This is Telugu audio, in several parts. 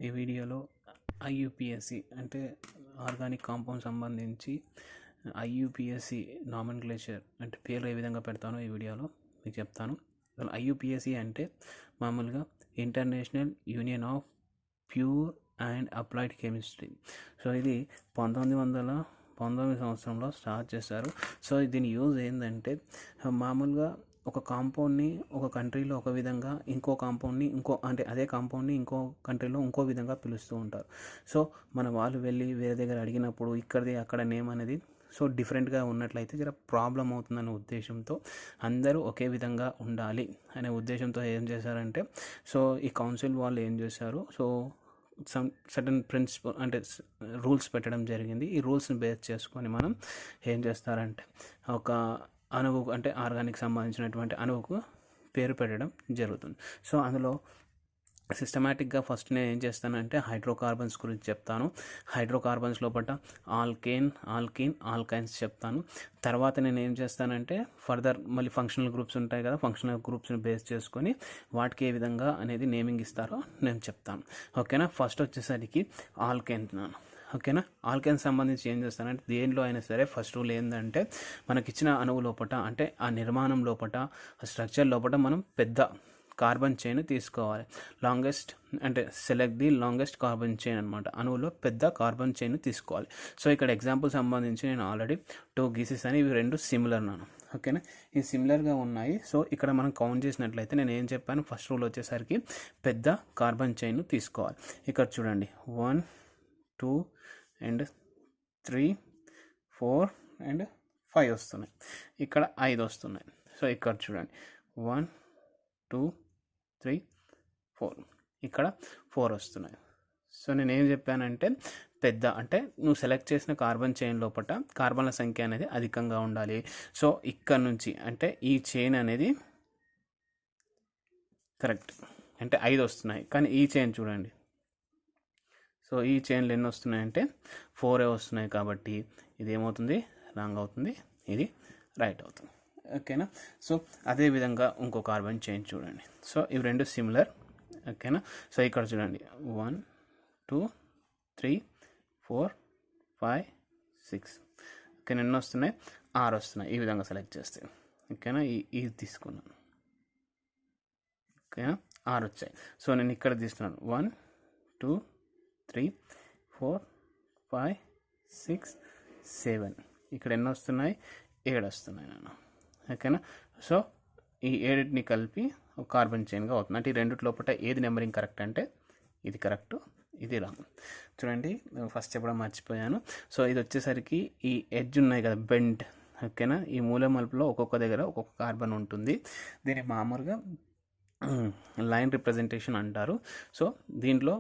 ఈ వీడియోలో ఐయుపిఎస్సి అంటే ఆర్గానిక్ కాంపౌండ్ సంబంధించి ఐయుపిఎస్సి నామెన్క్లేచర్ అంటే పేర్లు ఏ విధంగా పెడతానో ఈ వీడియోలో మీకు చెప్తాను. ఐయుపిఎస్సి అంటే మామూలుగా international union of pure and applied chemistry. So ఇది 1919 సంవత్సరంలో స్టార్ట్ చేశారు. సో దీని యూజ్ ఏంటంటే మామూలుగా ఒక కాంపౌండ్ని ఒక కంట్రీలో ఒక విధంగా ఇంకో కాంపౌండ్ని అదే కాంపౌండ్ని ఇంకో కంట్రీలో ఇంకో విధంగా పిలుస్తూ ఉంటారు. సో మన వాళ్ళు వెళ్ళి వేరే దగ్గర అడిగినప్పుడు ఇక్కడిది అక్కడ నేమ్ అనేది సో డిఫరెంట్గా ఉన్నట్లయితే జర ప్రాబ్లం అవుతుందనే ఉద్దేశంతో అందరూ ఒకే విధంగా ఉండాలి అనే ఉద్దేశంతో ఏం చేశారంటే సో ఈ కౌన్సిల్ వాళ్ళు ఏం చేశారు, సో సర్టన్ ప్రిన్సిపల్ అంటే రూల్స్ పెట్టడం జరిగింది. ఈ రూల్స్ని బేస్ చేసుకొని మనం ఏం చేస్తారంటే ఒక అణువు అంటే ఆర్గానిక్ సంబంధించినటువంటి అణువుకు పేరు పెట్టడం జరుగుతుంది. సో అందులో సిస్టమేటిక్గా ఫస్ట్ నేను ఏం చేస్తానంటే హైడ్రోకార్బన్స్ గురించి చెప్తాను. హైడ్రోకార్బన్స్ లోపల ఆల్కేన్, ఆల్కీన్, ఆల్కైన్స్ చెప్తాను. తర్వాత నేను ఏం చేస్తానంటే ఫర్దర్ మళ్ళీ ఫంక్షనల్ గ్రూప్స్ ఉంటాయి కదా, ఫంక్షనల్ గ్రూప్స్ని బేస్ చేసుకొని వాటికి ఏ విధంగా అనేది నేమింగ్ ఇస్తారో నేను చెప్తాను. ఓకేనా. ఫస్ట్ వచ్చేసరికి ఆల్కేన్ ఓకేనా. ఆల్కేన్ సంబంధించి ఏం చేస్తానంటే దేనిలో అయినా సరే ఫస్ట్ రూల్ ఏంటంటే మనకిచ్చిన అణువు లోపల అంటే ఆ నిర్మాణం లోపల ఆ స్ట్రక్చర్ లోపల మనం పెద్ద కార్బన్ చైన్ తీసుకోవాలి. లాంగెస్ట్ అంటే select the longest carbon chain అనమాట. అణువులో పెద్ద కార్బన్ చైన్ తీసుకోవాలి. సో ఇక్కడ ఎగ్జాంపుల్ సంబంధించి నేను ఆల్రెడీ 2 గీసెస్ అని ఇవి 2 సిమిలర్ నాను. ఓకేనా. ఇవి సిమిలర్గా ఉన్నాయి. సో ఇక్కడ మనం కౌంట్ చేసినట్లయితే నేను ఏం చెప్పాను, ఫస్ట్ రూల్ వచ్చేసరికి పెద్ద కార్బన్ చైన్ తీసుకోవాలి. ఇక్కడ చూడండి 1 2 అండ్ 3 4 అండ్ 5 వస్తున్నాయి. ఇక్కడ 5 వస్తున్నాయి. సో ఇక్కడ చూడండి 1 2 3 4 ఇక్కడ 4 వస్తున్నాయి. సో నేను ఏం చెప్పానంటే పెద్ద అంటే నువ్వు సెలెక్ట్ చేసిన కార్బన్ చైన్ లోపల కార్బన్ల సంఖ్య అనేది అధికంగా ఉండాలి. సో ఇక్కడ నుంచి అంటే ఈ చైన్ అనేది కరెక్ట్ అంటే 5 వస్తున్నాయి, కానీ ఈ చైన్ చూడండి. సో ఈ చైన్లు ఎన్ని వస్తున్నాయంటే 4 వస్తున్నాయి. కాబట్టి ఇది ఏమవుతుంది, రాంగ్ అవుతుంది, ఇది రైట్ అవుతుంది. ఓకేనా. సో అదేవిధంగా ఇంకో కార్బన్ చైన్ చూడండి. సో ఇవి 2 సిమిలర్. ఓకేనా. సో ఇక్కడ చూడండి 1 2 3 4 5 6 ఓకే. ఎన్ని వస్తున్నాయి, 6 వస్తున్నాయి. ఈ విధంగా సెలెక్ట్ చేస్తే ఓకేనా. ఇది తీసుకున్నాను. ఓకేనా, 6 వచ్చాయి. సో నేను ఇక్కడ తీస్తున్నాను 1 2 3 4 5 6 7 ఇక్కడ ఎన్ని వస్తున్నాయి, 7 వస్తున్నాయి నేను. ఓకేనా. సో ఈ 7ని కలిపి ఒక కార్బన్ చైన్గా అవుతుంది. అంటే ఈ రెండిటి లోపల ఏది నెంబరింగ్ కరెక్ట్ అంటే ఇది కరెక్ట్, ఇది రాంగ్. చూడండి ఫస్ట్ చెప్పడం మర్చిపోయాను. సో ఇది వచ్చేసరికి ఈ ఎడ్జ్ ఉన్నాయి కదా బెండ్. ఓకేనా. ఈ మూల మలుపులో ఒక్కొక్క దగ్గర ఒక్కొక్క కార్బన్ ఉంటుంది. దీన్ని మామూలుగా లైన్ రిప్రజెంటేషన్ అంటారు. సో దీంట్లో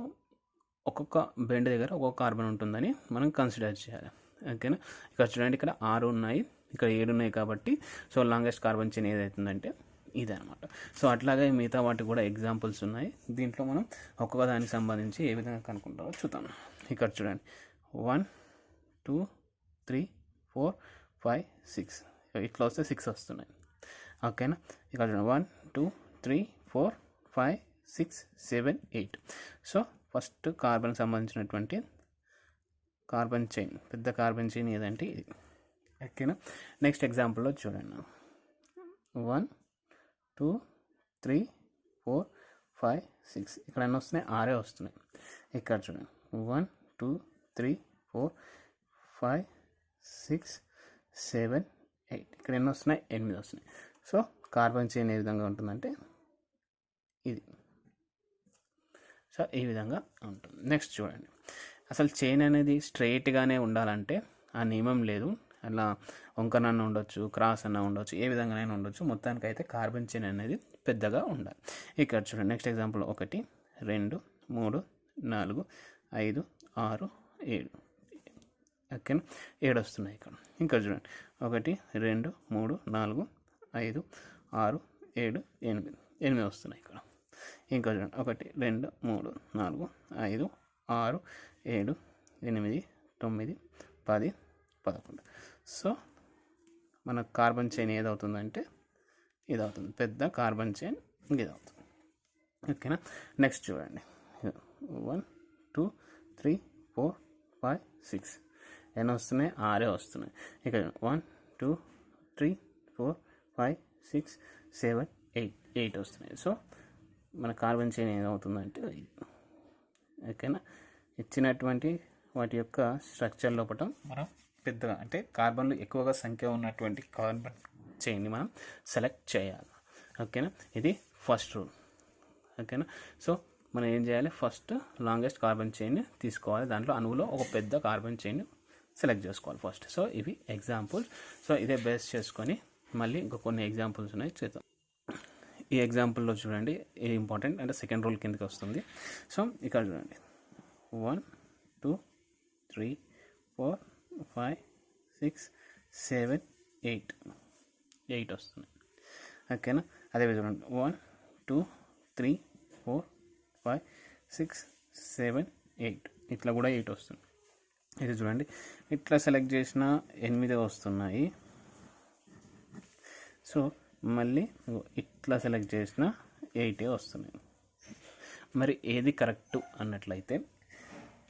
ఒక్కొక్క బెండ్ దగ్గర ఒక్కొక్క కార్బన్ ఉంటుందని మనం కన్సిడర్ చేయాలి. ఓకేనా. ఇక్కడ చూడండి ఇక్కడ 6 ఉన్నాయి, ఇక్కడ 7 ఉన్నాయి. కాబట్టి సో లాంగెస్ట్ కార్బన్ చైన్ ఏదైతుందంటే ఇదే అనమాట. సో అట్లాగే మిగతా వాటికి కూడా ఎగ్జాంపుల్స్ ఉన్నాయి. దీంట్లో మనం ఒక్కొక్క దానికి సంబంధించి ఏ విధంగా కనుక్కుంటారో చూద్దాం. ఇక్కడ చూడండి 1 2 3 4 5 6 ఇట్లా వస్తే 6 వస్తున్నాయి. ఓకేనా. ఇక్కడ చూడండి 1 2 3 4 5 6 7 8. సో ఫస్ట్ కార్బన్ సంబంధించినటువంటి కార్బన్ చైన్ పెద్ద కార్బన్ చైన్ ఏదంటే ఇది. ఓకేనా. నెక్స్ట్ ఎగ్జాంపుల్లో చూడండి 1 2 3 4 5 6 ఇక్కడ ఎన్ని వస్తున్నాయి, 6 వస్తున్నాయి. ఇక్కడ చూడండి 1 2 3 4 5 6 7 8 ఇక్కడ ఎన్ని వస్తున్నాయి, 8 వస్తున్నాయి. సో కార్బన్ చైన్ ఏ విధంగా ఉంటుందంటే ఇది. సో ఈ విధంగా ఉంటుంది. నెక్స్ట్ చూడండి, అసలు చైన్ అనేది స్ట్రైట్గానే ఉండాలంటే ఆ నియమం లేదు. అలా వంకనన్నా ఉండొచ్చు, క్రాస్ అన్న ఉండొచ్చు, ఏ విధంగానైనా ఉండొచ్చు. మొత్తానికి అయితే కార్బన్ చైన్ అనేది పెద్దగా ఉండాలి. ఇక్కడ చూడండి నెక్స్ట్ ఎగ్జాంపుల్ 1 2 3 4 5 6 7 ఓకేనా. 7 వస్తున్నాయి ఇక్కడ. ఇంకా చూడండి 1 2 3 4 5 6 7 8 8 వస్తున్నాయి ఇక్కడ. ఇంకా చూడండి 1 2 3 4 5 6 7 8 9 10 11. సో మన కార్బన్ చైన్ ఏదవుతుందంటే ఇది అవుతుంది, పెద్ద కార్బన్ చైన్ ఇది అవుతుంది. ఓకేనా. నెక్స్ట్ చూడండి 1 2 3 4 5 6 ఎన్ని వస్తున్నాయి? 6 వస్తున్నాయి. ఇక్కడ 1 2 3 4 5 6 7 8 వస్తున్నాయి. సో మన కార్బన్ చైన్ ఏమవుతుందంటే ఓకేనా, ఇచ్చినటువంటి వాటి యొక్క స్ట్రక్చర్ లోపల మనం పెద్దగా అంటే కార్బన్లు ఎక్కువగా సంఖ్య ఉన్నటువంటి కార్బన్ చైన్ని మనం సెలెక్ట్ చేయాలి. ఓకేనా, ఇది ఫస్ట్ రూల్. ఓకేనా, సో మనం ఏం చేయాలి? ఫస్ట్ లాంగెస్ట్ కార్బన్ చైన్ తీసుకోవాలి, దాంట్లో అణువులో ఒక పెద్ద కార్బన్ చైన్ సెలెక్ట్ చేసుకోవాలి ఫస్ట్. సో ఇవి ఎగ్జాంపుల్స్. సో ఇదే బేస్ చేసుకొని మళ్ళీ ఇంకో కొన్ని ఎగ్జాంపుల్స్ ఉన్నాయి చేద్దాం. ఈ ఎగ్జాంపుల్లో చూడండి, ఇది ఇంపార్టెంట్ అంటే సెకండ్ రూల్ కిందకి వస్తుంది. సో ఇక్కడ చూడండి 1 2 3 4 5 6 7 8 వస్తుంది. ఓకేనా, అదే చూడండి 1 2 3 4 5 6 7 8 ఇట్లా కూడా 8 వస్తుంది. ఇది చూడండి, ఇట్లా సెలెక్ట్ చేసిన 8 వస్తున్నాయి. సో మళ్ళీ ఇట్లా సెలెక్ట్ చేసిన 8 వస్తున్నాయి. మరి ఏది కరెక్ట్ అన్నట్లయితే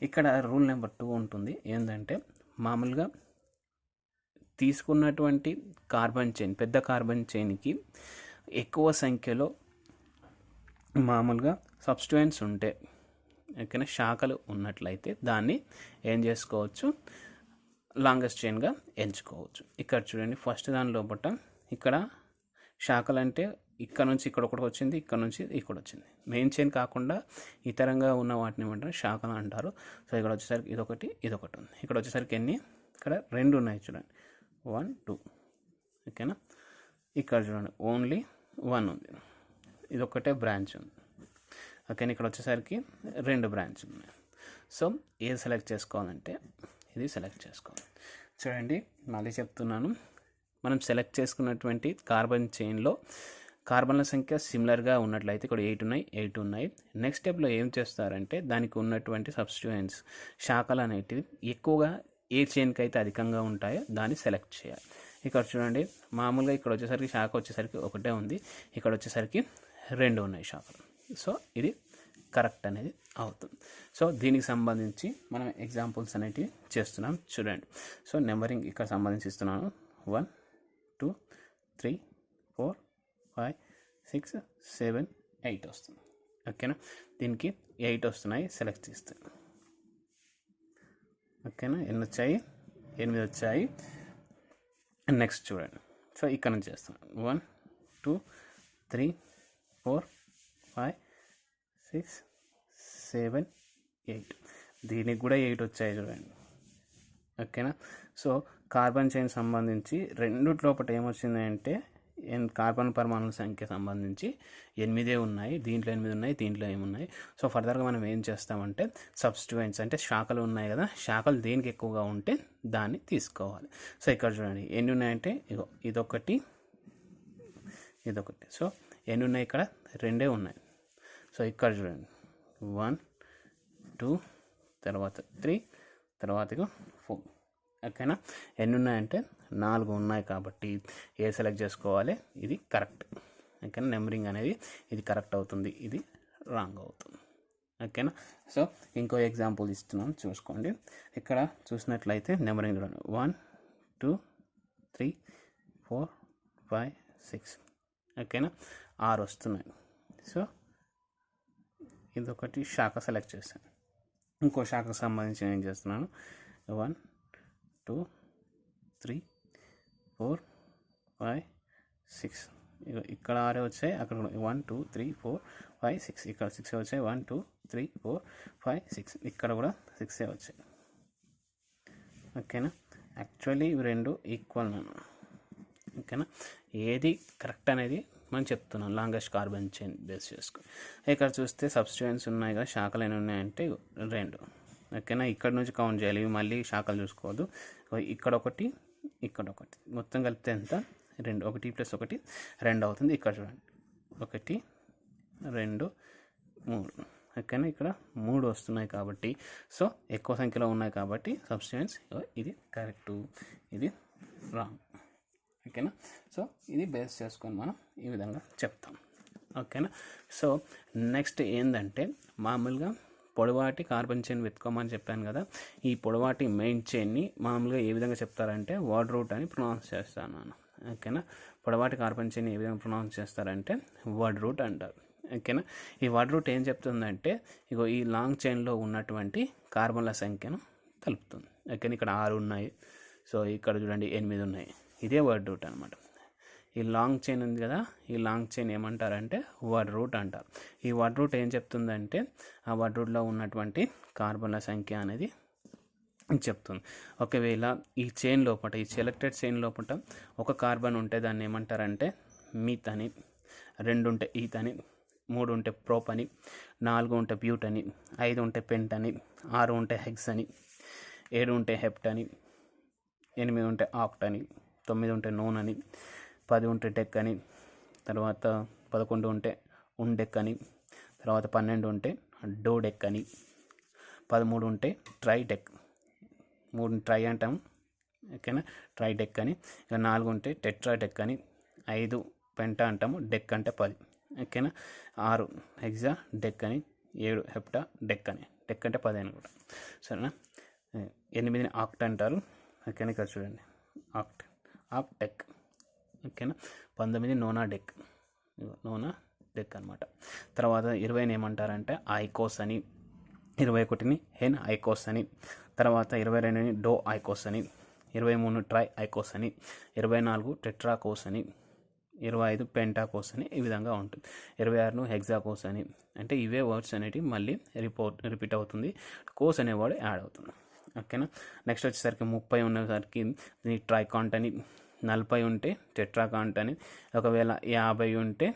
ఇక్కడ రూల్ నెంబర్ 2 ఉంటుంది. ఏంటంటే మామూలుగా తీసుకున్నటువంటి కార్బన్ చైన్, పెద్ద కార్బన్ చైన్కి ఎక్కువ సంఖ్యలో మామూలుగా సబ్స్టిట్యూయెంట్స్ ఉంటే, ఓకేనా, శాఖలు ఉన్నట్లయితే దాన్ని ఏం చేసుకోవచ్చు? లాంగెస్ట్ చైన్గా ఎంచుకోవచ్చు. ఇక్కడ చూడండి, ఫస్ట్ దాని లోపల ఇక్కడ శాఖలు అంటే ఇక్కడ నుంచి ఇక్కడ ఒకటి వచ్చింది, ఇక్కడ నుంచి ఇక్కడ వచ్చింది. మెయిన్ చైన్ కాకుండా ఇతరంగా ఉన్న వాటిని ఏమంటారు? శాఖలు అంటారు. సో ఇక్కడ వచ్చేసరికి ఇదొకటి ఇదొకటి ఉంది. ఇక్కడ వచ్చేసరికి ఎన్ని? ఇక్కడ 2 ఉన్నాయి చూడండి, 1 2. ఓకేనా, ఇక్కడ చూడండి ఓన్లీ 1 ఉంది, ఇదొక్కటే బ్రాంచ్ ఉంది. ఓకేనా, ఇక్కడ వచ్చేసరికి 2 బ్రాంచ్ ఉన్నాయి. సో ఏది సెలెక్ట్ చేసుకోవాలంటే ఇది సెలెక్ట్ చేసుకోవాలి. చూడండి, మళ్ళీ చెప్తున్నాను, మనం సెలెక్ట్ చేసుకున్నటువంటి కార్బన్ చైన్లో కార్బన్ల సంఖ్య సిమిలర్గా ఉన్నట్లయితే ఇక్కడ 8 ఉన్నాయి. నెక్స్ట్ స్టెప్లో ఏం చేస్తారంటే దానికి ఉన్నటువంటి సబ్స్టిట్యూయెంట్స్ శాఖలు అనేటివి ఎక్కువగా ఏ చైన్కి అయితే అధికంగా ఉంటాయో దాన్ని సెలెక్ట్ చేయాలి. ఇక్కడ చూడండి, మామూలుగా ఇక్కడ వచ్చేసరికి శాఖ వచ్చేసరికి ఒకటే ఉంది, ఇక్కడ వచ్చేసరికి 2 ఉన్నాయి శాఖలు. సో ఇది కరెక్ట్ అనేది అవుతుంది. సో దీనికి సంబంధించి మనం ఎగ్జాంపుల్స్ అనేటివి చేస్తున్నాం చూడండి. సో నెంబరింగ్ ఇక్కడ సంబంధించి ఇస్తున్నాను. 1 2 3 4 5 6 7 8 వస్తుంది. ఓకేనా, దీనికి 8 వస్తున్నాయి, సెలెక్ట్ చేస్తాను. ఓకేనా, ఎన్ని వచ్చాయి? 8 వచ్చాయి. నెక్స్ట్ చూడండి, సో ఇక్కడ నుంచి చేస్తున్నాను. 1 2 3 4 5 6 7 8 దీనికి కూడా 8 వచ్చాయి చూడండి. ఓకేనా, సో కార్బన్ చైన్ సంబంధించి రెండిట్లోపట ఏమొచ్చింది అంటే కార్బన్ పరమాణుల సంఖ్య సంబంధించి 8 ఉన్నాయి, దీంట్లో 8 ఉన్నాయి, దీంట్లో ఏమున్నాయి. సో ఫర్దర్గా మనం ఏం చేస్తామంటే సబ్స్టిట్యూయెంట్స్ అంటే శాఖలు ఉన్నాయి కదా, శాఖలు దేనికి ఎక్కువగా ఉంటే దాన్ని తీసుకోవాలి. సో ఇక్కడ చూడండి, ఎన్ని ఉన్నాయంటే ఇదొకటి ఇదొకటి. సో ఎన్ని ఉన్నాయి? ఇక్కడ 2 ఉన్నాయి. సో ఇక్కడ చూడండి 1 2 తర్వాత 3 తర్వాత 4. ఓకేనా, ఎన్ని ఉన్నాయంటే 4 ఉన్నాయి కాబట్టి ఏ సెలెక్ట్ చేసుకోవాలి? ఇది కరెక్ట్. ఓకేనా, నెంబరింగ్ అనేది ఇది కరెక్ట్ అవుతుంది, ఇది రాంగ్ అవుతుంది. ఓకేనా, సో ఇంకో ఎగ్జాంపుల్ ఇస్తున్నాను చూసుకోండి. ఇక్కడ చూసినట్లయితే నెంబరింగ్ చూడండి 1 2 3 4 5 6. ఓకేనా, 6 వస్తున్నాయి. సో ఇదొకటి శాఖ సెలెక్ట్ చేస్తాను. ఇంకో శాఖకు సంబంధించి ఏం చేస్తున్నాను? 1 2 3 4 5 6. ఇక్కడ 6 వచ్చాయి, అక్కడ 1 2 3 4 5 6. ఇక్కడ 6 వచ్చాయి, 1 2 3 4 5 6. ఇక్కడ కూడా 6 వచ్చాయి. ఓకేనా, యాక్చువల్లీ ఇవి 2 ఈక్వల్ నేను. ఓకేనా, ఏది కరెక్ట్ అనేది మనం చెప్తున్నాం లాంగెస్ట్ కార్బన్ చైన్ బేస్ చేసుకుని. ఇక్కడ చూస్తే సబ్స్టిట్యూయెంట్స్ ఉన్నాయి కదా, శాఖలు ఎన్ని ఉన్నాయంటే 2. ఓకేనా, ఇక్కడ నుంచి కౌంట్ చేయాలి, ఇవి మళ్ళీ శాఖలు చూసుకోవద్దు. ఇక్కడ ఒకటి ఇక్కడ ఒకటి మొత్తం కలిపితే ఎంత? 2. 1 + 1 2 అవుతుంది. ఇక్కడ చూడండి 1 2 3. ఓకేనా, ఇక్కడ 3 వస్తున్నాయి కాబట్టి సో ఎక్కువ సంఖ్యలో ఉన్నాయి కాబట్టి సబ్స్టిట్యూయెంట్స్ ఇది కరెక్టు, ఇది రాంగ్. ఓకేనా, సో ఇది బేస్ చేసుకొని మనం ఈ విధంగా చెప్తాం. ఓకేనా, సో నెక్స్ట్ ఏంటంటే మామూలుగా పొడవాటి కార్బన్ చైన్ వెతుకోమని చెప్పాను కదా. ఈ పొడవాటి మెయిన్ చైన్ని మామూలుగా ఏ విధంగా చెప్తారంటే వర్డ్ రూట్ అని ప్రొనౌన్స్ చేస్తాను నేను. ఓకేనా, పొడవాటి కార్బన్ చైన్ ఏ విధంగా ప్రొనౌన్స్ చేస్తారంటే వర్డ్ రూట్ అంటారు. ఓకేనా, ఈ వర్డ్ రూట్ ఏం చెప్తుందంటే ఇగో ఈ లాంగ్ చైన్లో ఉన్నటువంటి కార్బన్ల సంఖ్యను కలుపుతుంది. ఓకేనా, ఇక్కడ 6 ఉన్నాయి, సో ఇక్కడ చూడండి 8 ఉన్నాయి. ఇదే వర్డ్ రూట్ అనమాట. ఈ లాంగ్ చైన్ ఉంది కదా, ఈ లాంగ్ చైన్ ఏమంటారంటే వర్డ్ రూట్ అంటారు. ఈ వర్డ్ రూట్ ఏం చెప్తుందంటే ఆ వర్డ్ రూట్లో ఉన్నటువంటి కార్బన్ల సంఖ్య అనేది చెప్తుంది. ఒకవేళ ఈ చైన్ లోపల, ఈ సెలెక్టెడ్ చైన్ లోపల ఒక కార్బన్ ఉంటే దాన్ని ఏమంటారంటే మీత్ అని, 2 ఉంటే ఈత్ అని, 3 ఉంటే ప్రోప్ అని, 4 ఉంటే బ్యూట్ అని, 5 ఉంటే పెంట్ అని, 6 ఉంటే హెక్స్ అని, 7 ఉంటే హెప్ట్ అని, 8 ఉంటే ఆక్ట్ అని, 9 ఉంటే నోన్ అని, 10 ఉంటే డెక్ అని, తర్వాత 11 ఉంటే ఉండెక్ అని, తర్వాత 12 ఉంటే డోడెక్ అని, 13 ఉంటే ట్రై డెక్, 3 ట్రై అంటాం. ఓకేనా, ట్రై డెక్ అని. ఇక 4 ఉంటే టెట్రా డెక్ అని, 5 పెంటా అంటాము, డెక్ అంటే 10. ఓకేనా, 6 హెక్సా డెక్ అని, 7 హెప్టా డెక్ అని, డెక్ అంటే 10 అని కూడా. సరేనా, 8 ఆక్ట్ అంటారు. ఓకేనా, ఇక్కడ చూడండి ఆక్ట్ డెక్. ఓకేనా, 19 నోనా డెక్, నోనా డెక్ అనమాట. తర్వాత 20 ఏమంటారంటే ఐకోస్ అని, 21 హెన్ ఐకోస్ అని, తర్వాత 22 డో ఐకోస్ అని, 23 ట్రై ఐకోస్ అని, 24 టెట్రాకోస్ అని, 25 పెంటాకోస్ అని, ఈ విధంగా ఉంటుంది. 26 హెక్సాకోస్ అని. అంటే ఇవే వర్డ్స్ అనేటివి మళ్ళీ రిపీట్ అవుతుంది, కోస్ అనే వర్డ్ యాడ్ అవుతుంది. ఓకేనా, నెక్స్ట్ వచ్చేసరికి 30 ఉన్నసరికి ట్రైకాంట్ అని, 40 ఉంటే టెట్రాకాంట్ అని, ఒకవేళ 50 ఉంటే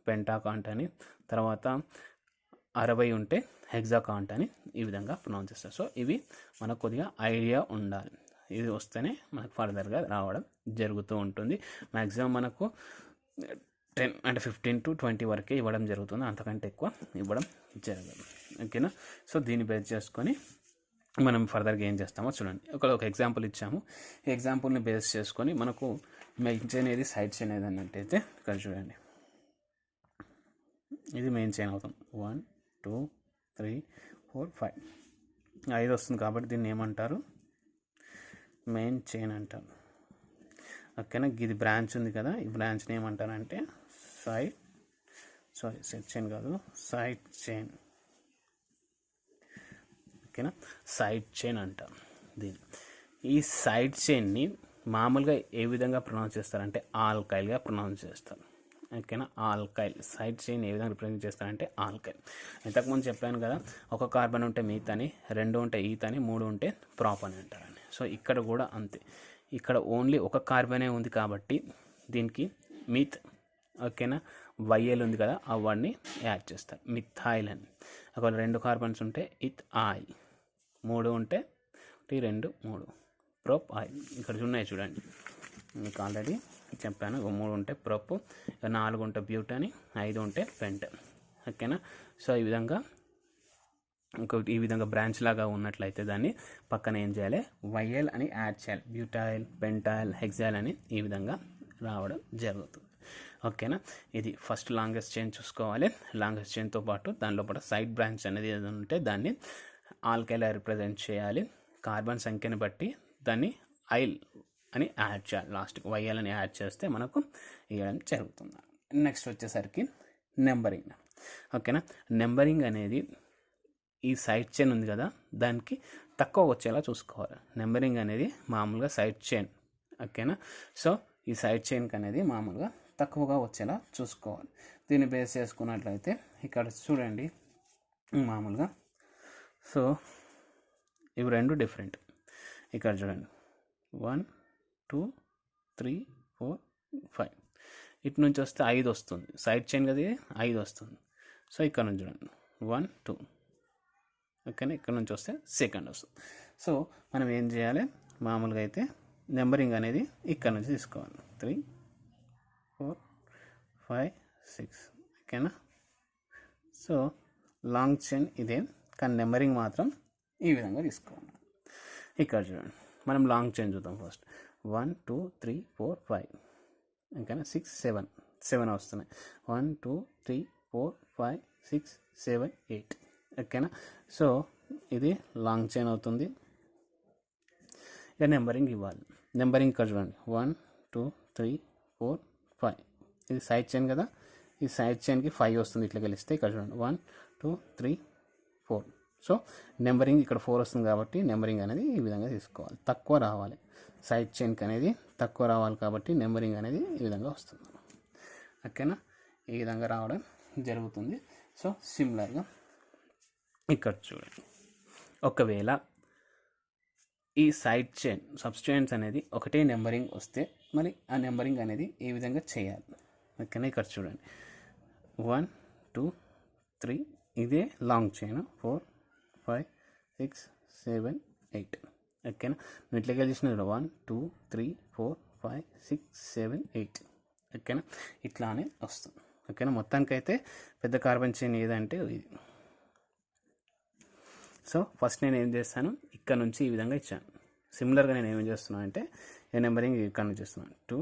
పెంటాకాంట్ అని, తర్వాత 60 ఉంటే హెక్సాకాంట్ అని, ఈ విధంగా ప్రొనౌన్స్ చేస్తారు. సో ఇవి మనకు కొద్దిగా ఐడియా ఉండాలి. ఇది వస్తేనే మనకు ఫర్దర్గా రావడం జరుగుతూ ఉంటుంది. మ్యాక్సిమం మనకు 10 అంటే 15 to 20 వరకే ఇవ్వడం జరుగుతుంది, అంతకంటే ఎక్కువ ఇవ్వడం జరగదు. ఓకేనా, సో దీన్ని బేస్ చేసుకొని మనం ఫర్దర్గా ఏం చేస్తామో చూడండి. ఒక ఎగ్జాంపుల్ ఇచ్చాము. ఈ ఎగ్జాంపుల్ని బేస్ చేసుకొని మనకు మెయిన్ చైన్ ఏది, సైడ్ చైన్ ఏది అన్నట్టయితే ఇక్కడ చూడండి. ఇది మెయిన్ చైన్ అవుతుంది. 1 2 3 4 5 5 వస్తుంది కాబట్టి దీన్ని ఏమంటారు, మెయిన్ చైన్ అంటారు. ఓకేనా, ఇది బ్రాంచ్ ఉంది కదా, ఈ బ్రాంచ్ని ఏమంటారంటే సెట్ చైన్ కాదు, సైడ్ చైన్. ఓకేనా, సైడ్ చైన్ అంటాం దీన్ని. ఈ సైడ్ చైన్ని మామూలుగా ఏ విధంగా ప్రొనౌన్స్ చేస్తారంటే ఆల్కైల్గా ప్రొనౌన్స్ చేస్తారు. ఓకేనా, ఆల్కైల్. సైడ్ చైన్ ఏ విధంగా రిప్రజెంట్ చేస్తారంటే ఆల్కైల్. ఇంతకుముందు చెప్పాను కదా, ఒక కార్బన్ ఉంటే మీత్ అని, 2 ఉంటే ఈత్ అని, 3 ఉంటే ప్రాప్ అని అంటారని. సో ఇక్కడ కూడా అంతే, ఇక్కడ ఓన్లీ ఒక కార్బనే ఉంది కాబట్టి దీనికి మీత్. ఓకేనా, వైఎల్ ఉంది కదా, ఆ వర్డ్ని యాడ్ చేస్తారు, మిథాయిల్ అని. ఒకవేళ 2 కార్బన్స్ ఉంటే ఇత్ ఆయిల్, 3 ఉంటే 1 2 3 ప్రోప్ ఆయిల్. ఇక్కడ ఉన్నాయి చూడండి, మీకు ఆల్రెడీ చెప్పాను. 3 ఉంటే ప్రోప్, 4 ఉంటే బ్యూట్ అని, 5 ఉంటే పెంట్. ఓకేనా, సో ఈ విధంగా ఇంకొకటి ఈ విధంగా బ్రాంచ్ లాగా ఉన్నట్లయితే దాన్ని పక్కన ఏం చేయాలి, వైఎల్ అని యాడ్ చేయాలి. బ్యూటాయిల్, పెంటాయిల్, హెక్సాయిల్ అని ఈ విధంగా రావడం జరుగుతుంది. ఓకేనా, ఇది ఫస్ట్ లాంగెస్ట్ చైన్ చూసుకోవాలి. లాంగెస్ట్ చైన్తో పాటు దానిలో పాటు సైడ్ బ్రాంచ్ అనేది ఏదైనా ఉంటే దాన్ని ఆల్కైల్ రిప్రజెంట్ చేయాలి. కార్బన్ సంఖ్యను బట్టి దాన్ని ఐల్ అని యాడ్ చేయాలి. లాస్ట్కి వైఎల్ అని యాడ్ చేస్తే మనకు ఇవ్వడం జరుగుతుంది. నెక్స్ట్ వచ్చేసరికి నెంబరింగ్. ఓకేనా, నెంబరింగ్ అనేది ఈ సైడ్ చైన్ ఉంది కదా, దానికి తక్కువ వచ్చేలా చూసుకోవాలి. నెంబరింగ్ అనేది మామూలుగా సైడ్ చైన్. ఓకేనా, సో ఈ సైడ్ చైన్కి అనేది మామూలుగా తక్కువగా వచ్చేలా చూసుకోవాలి. దీన్ని బేస్ చేసుకున్నట్లయితే ఇక్కడ చూడండి మామూలుగా. సో ఇవి 2 డిఫరెంట్. ఇక్కడ చూడండి 1 2 3 4 5. ఇటు నుంచి వస్తే 5 వస్తుంది, సైడ్ చైన్ కదా 5 వస్తుంది. సో ఇక్కడ నుంచి చూడండి 1 2. ఓకేనా, ఇక్కడ నుంచి వస్తే సెకండ్ వస్తుంది. సో మనం ఏం చేయాలి, మామూలుగా అయితే నెంబరింగ్ అనేది ఇక్కడ నుంచి తీసుకోవాలి. 3 4 5 6. ఓకేనా, సో లాంగ్ చైన్ ఇదే, కానీ నెంబరింగ్ మాత్రం ఈ విధంగా తీసుకోవాలి. ఇక్కడ చూడండి, మనం లాంగ్ చైన్ చూద్దాం ఫస్ట్. 1 2 3 4 5. ఓకేనా, 6 7 వస్తున్నాయి. 1 2 3 4 5 6 7 8. ఓకేనా. సో ఇది లాంగ్ చైన్ అవుతుంది. ఇక నెంబరింగ్ ఇవ్వాలి. నెంబరింగ్ ఇక్కడ చూడండి 1 2 3 4 5. ఇది సైడ్ చైన్ కదా, ఈ సైడ్ చైన్కి 5 వస్తుంది. ఇట్లా గెలిస్తే ఇక్కడ చూడండి 1 2 3 4. సో నెంబరింగ్ ఇక్కడ 4 వస్తుంది కాబట్టి నెంబరింగ్ అనేది ఈ విధంగా తీసుకోవాలి. తక్కువ రావాలి, సైడ్ చైన్కి అనేది తక్కువ రావాలి కాబట్టి నెంబరింగ్ అనేది ఈ విధంగా వస్తుంది. ఓకేనా, ఈ విధంగా రావడం జరుగుతుంది. సో సిమిలర్గా ఇక్కడ చూడండి, ఒకవేళ ఈ సైడ్ చైన్ సబ్స్టిట్యూయెంట్స్ అనేది ఒకటే నెంబరింగ్ వస్తే మరి ఆ నెంబరింగ్ అనేది ఏ విధంగా చేయాలి. ఓకేనా, ఇక్కడ చూడండి 1 2 3 ఇదే లాంగ్ చైన్ 4 5 6 7 8. ఓకేనా, నువ్వు ఇట్లా కలిసిన 1 2 3 4 5 6 7 8. ఓకేనా, ఇట్లానే వస్తుంది. ఓకేనా, మొత్తానికైతే పెద్ద కార్బన్ చైన్ ఏదంటే ఇది. సో ఫస్ట్ నేను ఏం చేస్తాను, ఇక్కడ నుంచి ఈ విధంగా ఇచ్చాను. సిమిలర్గా నేను ఏం చేస్తున్నాను అంటే ఈ నెంబరింగ్ ఇక్కడ నుంచి ఇస్తున్నాను 2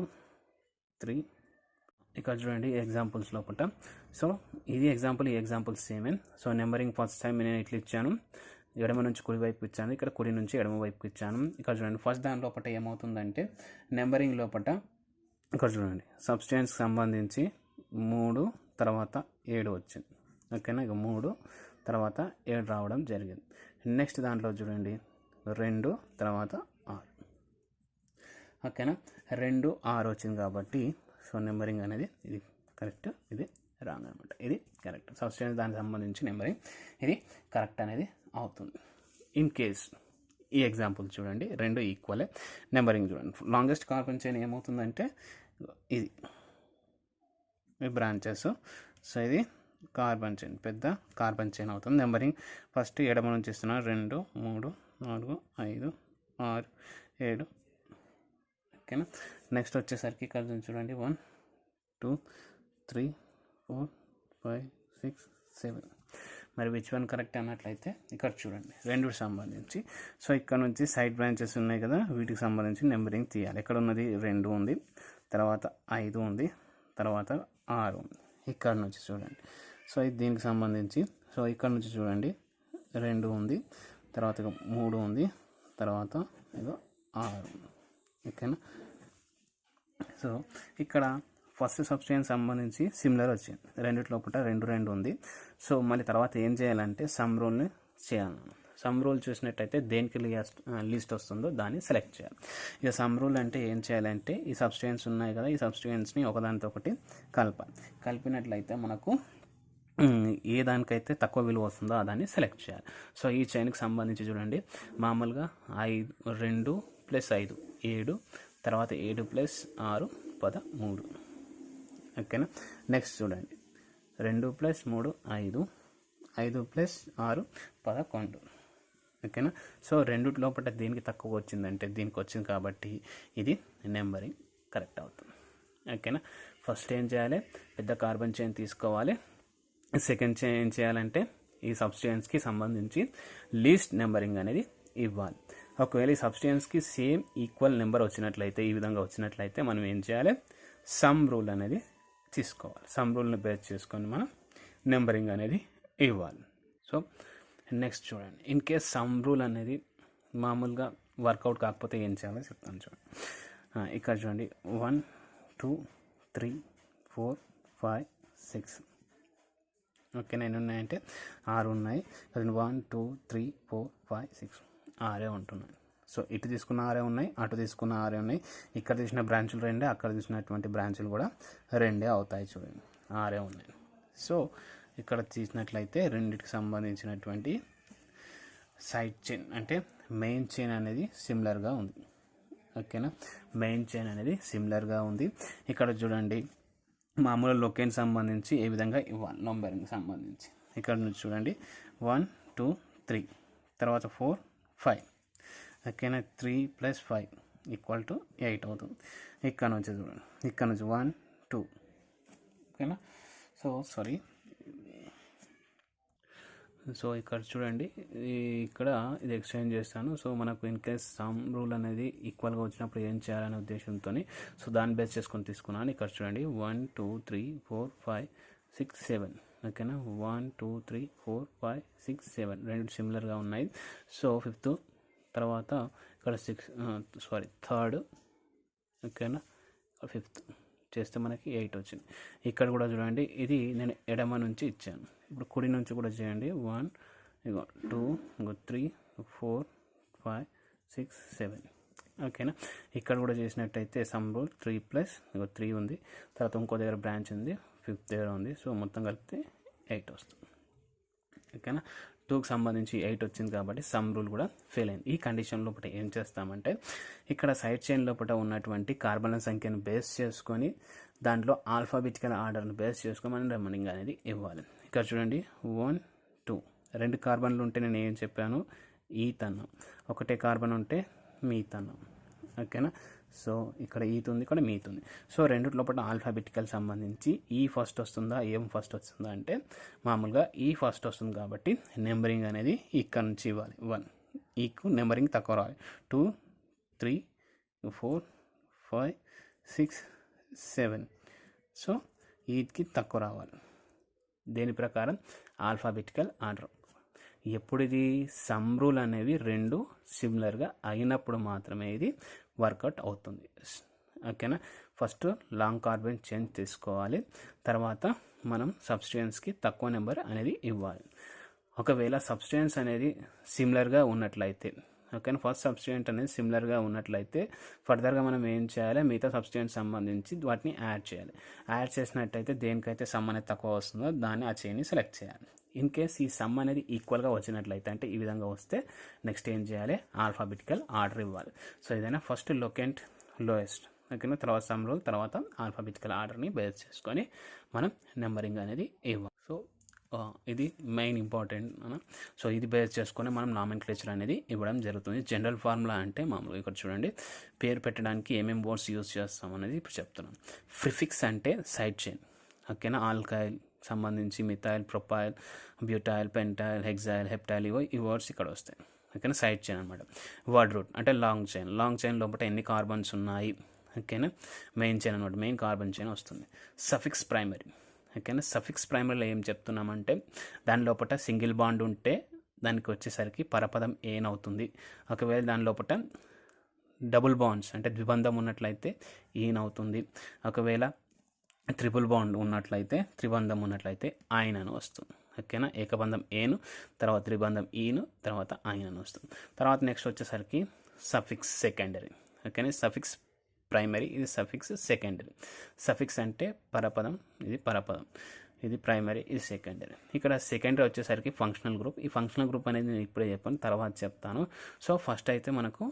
3. ఇక్కడ చూడండి ఎగ్జాంపుల్స్ లోపల. సో ఇది ఎగ్జాంపుల్, ఈ ఎగ్జాంపుల్ సేమే. సో నెంబరింగ్ ఫస్ట్ టైం నేను ఇట్లా ఇచ్చాను, ఎడమ నుంచి కుడి వైపుకి ఇచ్చాను, ఇక్కడ కుడి నుంచి ఎడమ వైపుకి ఇచ్చాను. ఇక్కడ చూడండి ఫస్ట్ దాని లోపల ఏమవుతుందంటే నెంబరింగ్ లోపల ఇక్కడ చూడండి సబ్స్టిట్యూయెంట్స్కి సంబంధించి 3 తర్వాత 7 వచ్చింది. ఓకేనా, ఇక 3 తర్వాత 7 రావడం జరిగింది. నెక్స్ట్ దాంట్లో చూడండి 2 తర్వాత 6. ఓకేనా, 2 6 వచ్చింది కాబట్టి సో నెంబరింగ్ అనేది ఇది కరెక్ట్, ఇది రాంగ్ అనమాట. ఇది కరెక్ట్, సబ్స్టిట్యూయెంట్ దానికి సంబంధించి నెంబరింగ్ ఇది కరెక్ట్ అనేది అవుతుంది. ఇన్ కేస్ ఈ ఎగ్జాంపుల్ చూడండి 2 ఈక్వలే, నెంబరింగ్ చూడండి లాంగెస్ట్ కార్బన్ చైన్ ఏమవుతుందంటే ఇది బ్రాంచెస్. సో ఇది కార్బన్ చైన్, పెద్ద కార్బన్ చైన్ అవుతుంది. నెంబరింగ్ ఫస్ట్ ఎడమ నుంచి ఇస్తున్నారు 2 3 4 5 6 7. ఓకేనా, నెక్స్ట్ వచ్చేసరికి ఇక్కడ చూడండి 1 2 3 4 5 6 7. మరి విచ్ వన్ కరెక్ట్ అన్నట్లయితే ఇక్కడ చూడండి 2కి సంబంధించి. సో ఇక్కడ నుంచి సైడ్ బ్రాంచెస్ ఉన్నాయి కదా, వీటికి సంబంధించి నెంబరింగ్ తీయాలి. ఎక్కడ ఉన్నది 2 ఉంది, తర్వాత 5 ఉంది, తర్వాత 6 ఉంది. ఇక్కడ నుంచి చూడండి, సో ఇది దీనికి సంబంధించి. సో ఇక్కడ నుంచి చూడండి 2 ఉంది, తర్వాత 3 ఉంది, తర్వాత ఇదో 6 ఉంది. ఓకేనా, సో ఇక్కడ ఫస్ట్ సబ్స్టిట్యూయెంట్ సంబంధించి సిమిలర్ వచ్చింది, రెండిటి లోపల 2 2 ఉంది. సో మళ్ళీ తర్వాత ఏం చేయాలంటే సమ్ రూల్ని చేయాలి. సమ్ రూల్ చూసినట్టయితే దేనికి లీస్ట్ వస్తుందో దాన్ని సెలెక్ట్ చేయాలి. ఇక సమ్ రూల్ అంటే ఏం చేయాలంటే ఈ సబ్స్టిట్యూయెంట్స్ ఉన్నాయి కదా, ఈ సబ్స్టిట్యూయెంట్స్ని ఒకదానితో ఒకటి కలపాలి. కలిపినట్లయితే మనకు ఏ దానికైతే తక్కువ విలువ వస్తుందో దాన్ని సెలెక్ట్ చేయాలి. సో ఈ చైన్కి సంబంధించి చూడండి మామూలుగా 2 + 5 7, తర్వాత 7 + 6 13. ఓకేనా, నెక్స్ట్ చూడండి 2 + 3 5, 5 + 6 11. ఓకేనా, సో రెండిటి లోపల దీనికి తక్కువ వచ్చిందంటే దీనికి వచ్చింది కాబట్టి ఇది నెంబరింగ్ కరెక్ట్ అవుతుంది. ఓకేనా, ఫస్ట్ ఏం చేయాలి, పెద్ద కార్బన్ చైన్ తీసుకోవాలి. సెకండ్ చైన్ ఏం చేయాలంటే ఈ సబ్స్టిట్యూయెంట్స్కి సంబంధించి లీస్ట్ నెంబరింగ్ అనేది ఇవ్వాలి. ఒకవేళ ఈ సబ్స్టిట్యూయెంట్స్కి సేమ్ ఈక్వల్ నెంబర్ వచ్చినట్లయితే, ఈ విధంగా వచ్చినట్లయితే మనం ఏం చేయాలి, సమ్ రూల్ అనేది తీసుకోవాలి. సమ్ రూల్ని బేస్ చేసుకొని మనం నెంబరింగ్ అనేది ఇవ్వాలి. సో నెక్స్ట్ చూడండి, ఇన్ కేస్ సమ్ రూల్ అనేది మామూలుగా వర్కౌట్ కాకపోతే ఏం చేయాలో చెప్తాను చూడండి. ఇక్కడ చూడండి 1 2 3 4 5 6. ఓకే, ఎన్ని ఉన్నాయంటే 6 ఉన్నాయి. 1 2 3 4 5 6 6 ఉంటున్నాయి. సో ఇటు తీసుకున్న 6 ఉన్నాయి, అటు తీసుకున్న 6 ఉన్నాయి. ఇక్కడ తీసిన బ్రాంచులు 2, అక్కడ తీసినటువంటి బ్రాంచులు కూడా 2 అవుతాయి. చూడండి 6 ఉన్నాయి. సో ఇక్కడ తీసినట్లయితే రెండింటికి సంబంధించినటువంటి సైడ్ చైన్ అంటే మెయిన్ చైన్ అనేది సిమిలర్గా ఉంది. ఓకేనా, మెయిన్ చైన్ అనేది సిమిలర్గా ఉంది. ఇక్కడ చూడండి మామూలు లొకేషన్ సంబంధించి ఏ విధంగా ఇవ్వాలి, నంబరింగ్ సంబంధించి ఇక్కడ నుంచి చూడండి 1 2 3, తర్వాత 4 5. ఓకేనా, 3 + 5 = 8 అవుతుంది. ఇక్కడ నుంచి చూడండి, ఇక్కడ నుంచి 1 2. ఓకేనా, సో ఇక్కడ చూడండి ఇక్కడ ఇది ఎక్స్చేంజ్ చేస్తాను. సో మనకు ఇన్ కేస్ సమ్ రూల్ అనేది ఈక్వల్గా వచ్చినప్పుడు ఏం చేయాలనే ఉద్దేశంతో సో దాన్ని బేస్ చేసుకొని తీసుకున్నాను. ఇక్కడ చూడండి 1 2 3 4 5 6 7. ఓకేనా 1 2 3 4 5 6 7 రెండు సిమిలర్గా ఉన్నాయి. సో 5th తర్వాత ఇక్కడ 3rd ఓకేనా 5th చేస్తే మనకి 8 వచ్చింది. ఇక్కడ కూడా చూడండి, ఇది నేను ఎడమ నుంచి ఇచ్చాను. ఇప్పుడు కుడి నుంచి కూడా చేయండి. 1 2 3 4 5 6 7 ఓకేనా. ఇక్కడ కూడా చేసినట్టయితే సమ్ రూల్ 3 ఉంది, తర్వాత ఇంకో దగ్గర బ్రాంచ్ ఉంది, 5th దగ్గర ఉంది. సో మొత్తం కలిపితే 8 వస్తుంది. ఓకేనా. 2కి సంబంధించి 8 వచ్చింది కాబట్టి సమ్ రూల్ కూడా ఫెయిల్ అయింది. ఈ కండిషన్ లోపల ఏం చేస్తామంటే ఇక్కడ సైడ్ చైన్ లోపల ఉన్నటువంటి కార్బన్ల సంఖ్యను బేస్ చేసుకొని దాంట్లో ఆల్ఫాబెటికల్ ఆర్డర్ను బేస్ చేసుకొని మనం రిమైనింగ్ అనేది ఇవ్వాలి. ఇక్కడ చూడండి 1 2 రెండు కార్బన్లు ఉంటే నేను ఏం చెప్పాను, ఈత్ అన్నాం. ఒకటే కార్బన్ ఉంటే మీత్ అన్నాం. ఓకేనా. సో ఇక్కడ ఈత్ ఉంది, ఇక్కడ మీత్ ఉంది. సో రెండు లోపల ఆల్ఫాబెటికల్ సంబంధించి ఈ ఫస్ట్ వస్తుందా, ఏం ఫస్ట్ వస్తుందా అంటే మామూలుగా ఈ ఫస్ట్ వస్తుంది కాబట్టి నెంబరింగ్ అనేది ఇక్కడ నుంచి ఇవ్వాలి. 1 ఈకు నెంబరింగ్ తక్కువ రావాలి. 2 3 4 5 6 7 సో ఈకి తక్కువ రావాలి. దేని ప్రకారం ఆల్ఫాబెటికల్ ఆర్డర్. ఎప్పుడు ఇది సమ్ రూల్ అనేవి రెండు సిమిలర్గా అయినప్పుడు మాత్రమే ఇది వర్కౌట్ అవుతుంది. ఓకేనా. ఫస్ట్ లాంగ్ కార్బన్ చైన్ తీసుకోవాలి, తర్వాత మనం సబ్స్టిట్యూయెంట్స్కి తక్కువ నెంబర్ అనేది ఇవ్వాలి. ఒకవేళ సబ్స్టిట్యూయెంట్స్ అనేది సిమిలర్గా ఉన్నట్లయితే ఓకేనా, ఫస్ట్ సబ్స్టిట్యూయెంట్ అనేది సిమిలర్గా ఉన్నట్లయితే ఫర్దర్గా మనం ఏం చేయాలి, మిగతా సబ్స్టిట్యూయెంట్ సంబంధించి వాటిని యాడ్ చేయాలి. యాడ్ చేసినట్టయితే దేనికైతే సమ్ అనేది తక్కువ వస్తుందో దాన్ని ఆ చైన్ని సెలెక్ట్ చేయాలి. ఇన్ కేస్ ఈ సమ్ అనేది ఈక్వల్గా వచ్చినట్లయితే అంటే ఈ విధంగా వస్తే నెక్స్ట్ ఏం చేయాలి, ఆల్ఫాబెటికల్ ఆర్డర్ ఇవ్వాలి. సో ఏదైనా ఫస్ట్ లొకెంట్ లోయెస్ట్ ఓకేనా, తర్వాత సమ్ రూల్, తర్వాత ఆల్ఫాబెటికల్ ఆర్డర్ని బేస్ చేసుకొని మనం నెంబరింగ్ అనేది ఇవ్వాలి. సో ఇది మెయిన్ ఇంపార్టెంట్. సో ఇది బేస్ చేసుకొని మనం నామెన్క్లేచర్ అనేది ఇవ్వడం జరుగుతుంది. జనరల్ ఫార్ములా అంటే మామూలుగా ఇక్కడ చూడండి, పేరు పెట్టడానికి ఏమేమి వర్డ్స్ యూజ్ చేస్తాం అనేది ఇప్పుడు చెప్తున్నాం. ప్రిఫిక్స్ అంటే సైడ్ చైన్ ఓకేనా, ఆల్కైల్ సంబంధించి methyl, propyl, butyl, pentyl, hexyl, heptyl ఈ వర్డ్స్ ఇక్కడ వస్తాయి ఓకేనా, సైడ్ చైన్ అనమాట. వర్డ్ రూట్ అంటే లాంగ్ చైన్. లాంగ్ చైన్ లోపల ఎన్ని కార్బన్స్ ఉన్నాయి ఓకేనా, మెయిన్ చైన్ అనమాట, మెయిన్ కార్బన్ చైన్ వస్తుంది. సఫిక్స్ ప్రైమరీ ఓకేనా. సఫిక్స్ ప్రైమరీలో ఏం చెప్తున్నామంటే దాని లోపల సింగిల్ బాండ్ ఉంటే దానికి వచ్చేసరికి పరపదం ఏనవుతుంది. ఒకవేళ దాని లోపల డబుల్ బాండ్స్ అంటే ద్విబంధం ఉన్నట్లయితే ఈన్ అవుతుంది. ఒకవేళ ట్రిపుల్ బాండ్ ఉన్నట్లయితే, త్రిబంధం ఉన్నట్లయితే ఆయన అని వస్తుంది ఓకేనా. ఏకబంధం ఏను, తర్వాత త్రిబంధం ఈను, తర్వాత ఆయన అని వస్తుంది. తర్వాత నెక్స్ట్ వచ్చేసరికి సఫిక్స్ సెకండరీ ఓకేనా. సఫిక్స్ ప్రైమరీ, ఇది సఫిక్స్ సెకండరీ. సఫిక్స్ అంటే పరపదం, ఇది పరపదం, ఇది ప్రైమరీ, ఇది సెకండరీ. ఇక్కడ సెకండరీ వచ్చేసరికి ఫంక్షనల్ గ్రూప్. ఈ ఫంక్షనల్ గ్రూప్ అనేది నేను ఇప్పుడే చెప్పాను, తర్వాత చెప్తాను. సో ఫస్ట్ అయితే మనకు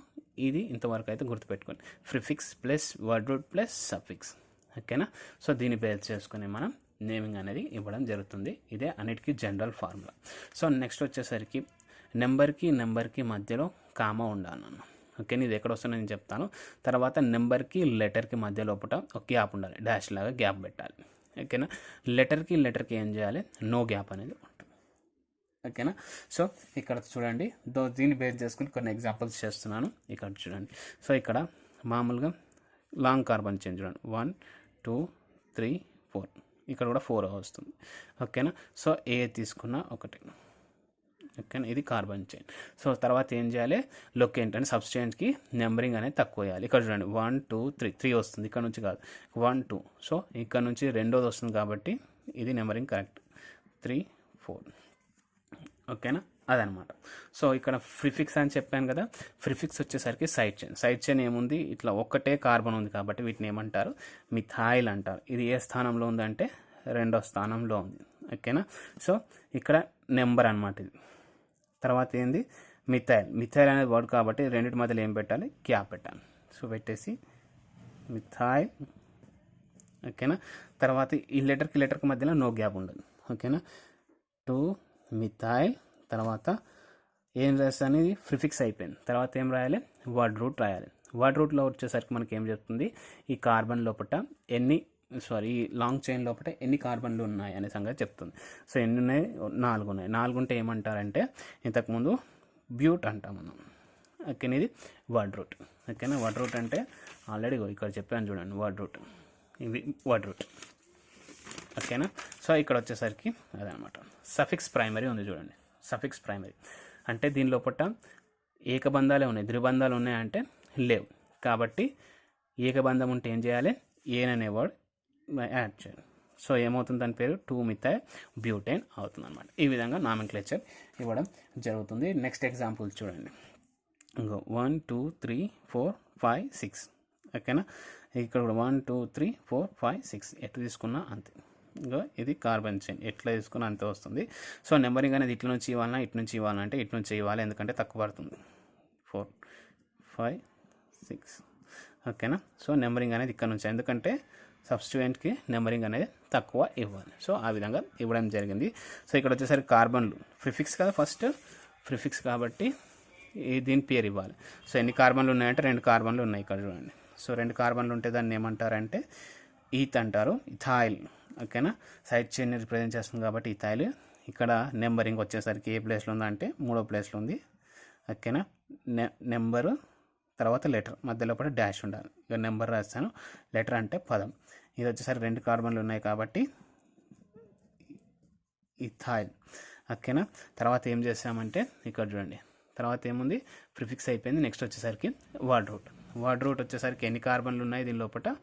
ఇది ఇంతవరకు అయితే గుర్తుపెట్టుకోండి, prefix plus word route plus suffix ఓకేనా. సో దీన్ని బేస్ చేసుకుని మనం నేమింగ్ అనేది ఇవ్వడం జరుగుతుంది. ఇదే అన్నిటికీ జనరల్ ఫార్ములా. సో నెక్స్ట్ వచ్చేసరికి నెంబర్కి మధ్యలో కామా ఉండాలన్న ఓకే. ఇది ఎక్కడ వస్తుందో నేను చెప్తాను. తర్వాత నెంబర్కి లెటర్కి మధ్య లోపల ఒక గ్యాప్ ఉండాలి, డాష్ లాగా గ్యాప్ పెట్టాలి ఓకేనా. లెటర్కి ఏం చేయాలి, నో గ్యాప్ అనేది ఉంటుంది ఓకేనా. సో ఇక్కడ చూడండి, దీన్ని బేస్ చేసుకుని కొన్ని ఎగ్జాంపుల్స్ చేస్తున్నాను. ఇక్కడ చూడండి, సో ఇక్కడ మామూలుగా లాంగ్ కార్బన్ చైన్ చూడండి, 1 2 3 4 ఇక్కడ కూడా 4 వస్తుంది ఓకేనా. సో ఏ తీసుకున్న ఒకటి ఓకేనా, ఇది కార్బన్ చైన్. సో తర్వాత ఏం చేయాలి, లొకెంట్ అంటే సబ్స్టిట్యూయెంట్కి నెంబరింగ్ అనేది తక్కువ వేయాలి. ఇక్కడ చూడండి 1 2 3 వస్తుంది, ఇక్కడ నుంచి కాదు 1 2. సో ఇక్కడ నుంచి రెండోది వస్తుంది కాబట్టి ఇది నెంబరింగ్ కరెక్ట్, 3 4 ఓకేనా, అదనమాట. సో ఇక్కడ ప్రిఫిక్స్ అని చెప్పాను కదా, ప్రిఫిక్స్ వచ్చేసరికి సైడ్ చైన్ ఏముంది, ఇట్లా ఒక్కటే కార్బన్ ఉంది కాబట్టి వీటిని ఏమంటారు, మిథైల్ అంటారు. ఇది ఏ స్థానంలో ఉందంటే రెండో స్థానంలో ఉంది ఓకేనా. సో ఇక్కడ నెంబర్ అనమాట ఇది. తర్వాత ఏంది, మిథైల్ అనేది వర్డ్ కాబట్టి రెండింటి మధ్యలో ఏం పెట్టాలి, గ్యాప్ పెట్టాలి. సో పెట్టేసి మిథైల్ ఓకేనా. తర్వాత ఈ లెటర్కి మధ్యలో నో గ్యాప్ ఉండదు ఓకేనా. 2 మిథైల్, తర్వాత ఏం రాస్తాను, అనేది ప్రిఫిక్స్ అయిపోయింది. తర్వాత ఏం రాయాలి, వర్డ్ రూట్ రాయాలి. వర్డ్ రూట్లో వచ్చేసరికి మనకి ఏం చెప్తుంది, ఈ కార్బన్ లోపల ఈ లాంగ్ చైన్ లోపల ఎన్ని కార్బన్లు ఉన్నాయి అనే సంగతి చెప్తుంది. సో ఎన్ని ఉన్నాయి, 4 ఉన్నాయి. 4 ఉంటే ఏమంటారంటే ఇంతకుముందు బ్యూట్ అంటాం మనం ఓకేనా. ఇది వర్డ్ రూట్ ఓకేనా. వర్డ్ రూట్ అంటే ఆల్రెడీ ఇక్కడ చెప్పాను చూడండి, వర్డ్ రూట్, ఇవి వర్డ్ రూట్ ఓకేనా. సో ఇక్కడ వచ్చేసరికి అదనమాట సఫిక్స్ ప్రైమరీ ఉంది చూడండి. సఫిక్స్ ప్రైమరీ అంటే దీని లోపల ఏకబంధాలే ఉన్నాయి, ద్విబంధాలు ఉన్నాయంటే లేవు. కాబట్టి ఏకబంధం ఉంటే ఏం చేయాలి, ఏన్ అనే వర్డ్ యాడ్ చేయాలి. సో ఏమవుతుంది, దాని పేరు 2-మిథైల్ బ్యూటేన్ అవుతుంది అనమాట. ఈ విధంగా నామెన్క్లేచర్ ఇవ్వడం జరుగుతుంది. నెక్స్ట్ ఎగ్జాంపుల్ చూడండి. ఇంకో 1 2 3 4 5 6 ఓకేనా. ఇక్కడ కూడా 1 2 3 4 5 6 ఎట్లా తీసుకున్నా అంతే. ఇంకా ఇది కార్బన్ చైన్ ఎట్లా తీసుకున్నా అంతే వస్తుంది. సో నెంబరింగ్ అనేది ఇట్ల నుంచి ఇవ్వాలన్నా ఇటు నుంచి ఇవ్వాలంటే ఇటు నుంచి ఇవ్వాలి, ఎందుకంటే తక్కువ పడుతుంది. 4 5 6 ఓకేనా. సో నెంబరింగ్ అనేది ఇక్కడ నుంచి, ఎందుకంటే సబ్స్టిట్యూయెంట్కి నెంబరింగ్ అనేది తక్కువ ఇవ్వాలి. సో ఆ విధంగా ఇవ్వడం జరిగింది. సో ఇక్కడ వచ్చేసరికి కార్బన్లు ప్రిఫిక్స్ కదా, ఫస్ట్ ప్రిఫిక్స్ కాబట్టి దీని పేరు ఇవ్వాలి. సో ఎన్ని కార్బన్లు ఉన్నాయంటే 2 కార్బన్లు ఉన్నాయి ఇక్కడ చూడండి. సో 2 కార్బన్లు ఉంటే దాన్ని ఏమంటారంటే ఈత్ అంటారు, ఇథాయిల్ ఓకేనా. సైడ్ చైన్ని రిప్రజెంట్ చేస్తుంది కాబట్టి ఇథాయిల్. ఇక్కడ నెంబరింగ్ వచ్చేసరికి ఏ ప్లేస్లో ఉందంటే 3వ ప్లేస్లో ఉంది ఓకేనా. నెంబరు తర్వాత లెటర్ మధ్యలో కూడా డాష్ ఉండాలి. ఇక నెంబర్ రాస్తాను, లెటర్ అంటే పదం. ఇది వచ్చేసరికి 2 కార్బన్లు ఉన్నాయి కాబట్టి ఇథాయిల్ ఓకేనా. తర్వాత ఏం చేసామంటే ఇక్కడ చూడండి, తర్వాత ఏముంది ప్రిఫిక్స్ అయిపోయింది. నెక్స్ట్ వచ్చేసరికి వర్డ్ రూట్. వర్డ్ రూట్ వచ్చేసరికి ఎన్ని కార్బన్లు ఉన్నాయి దీని లోపల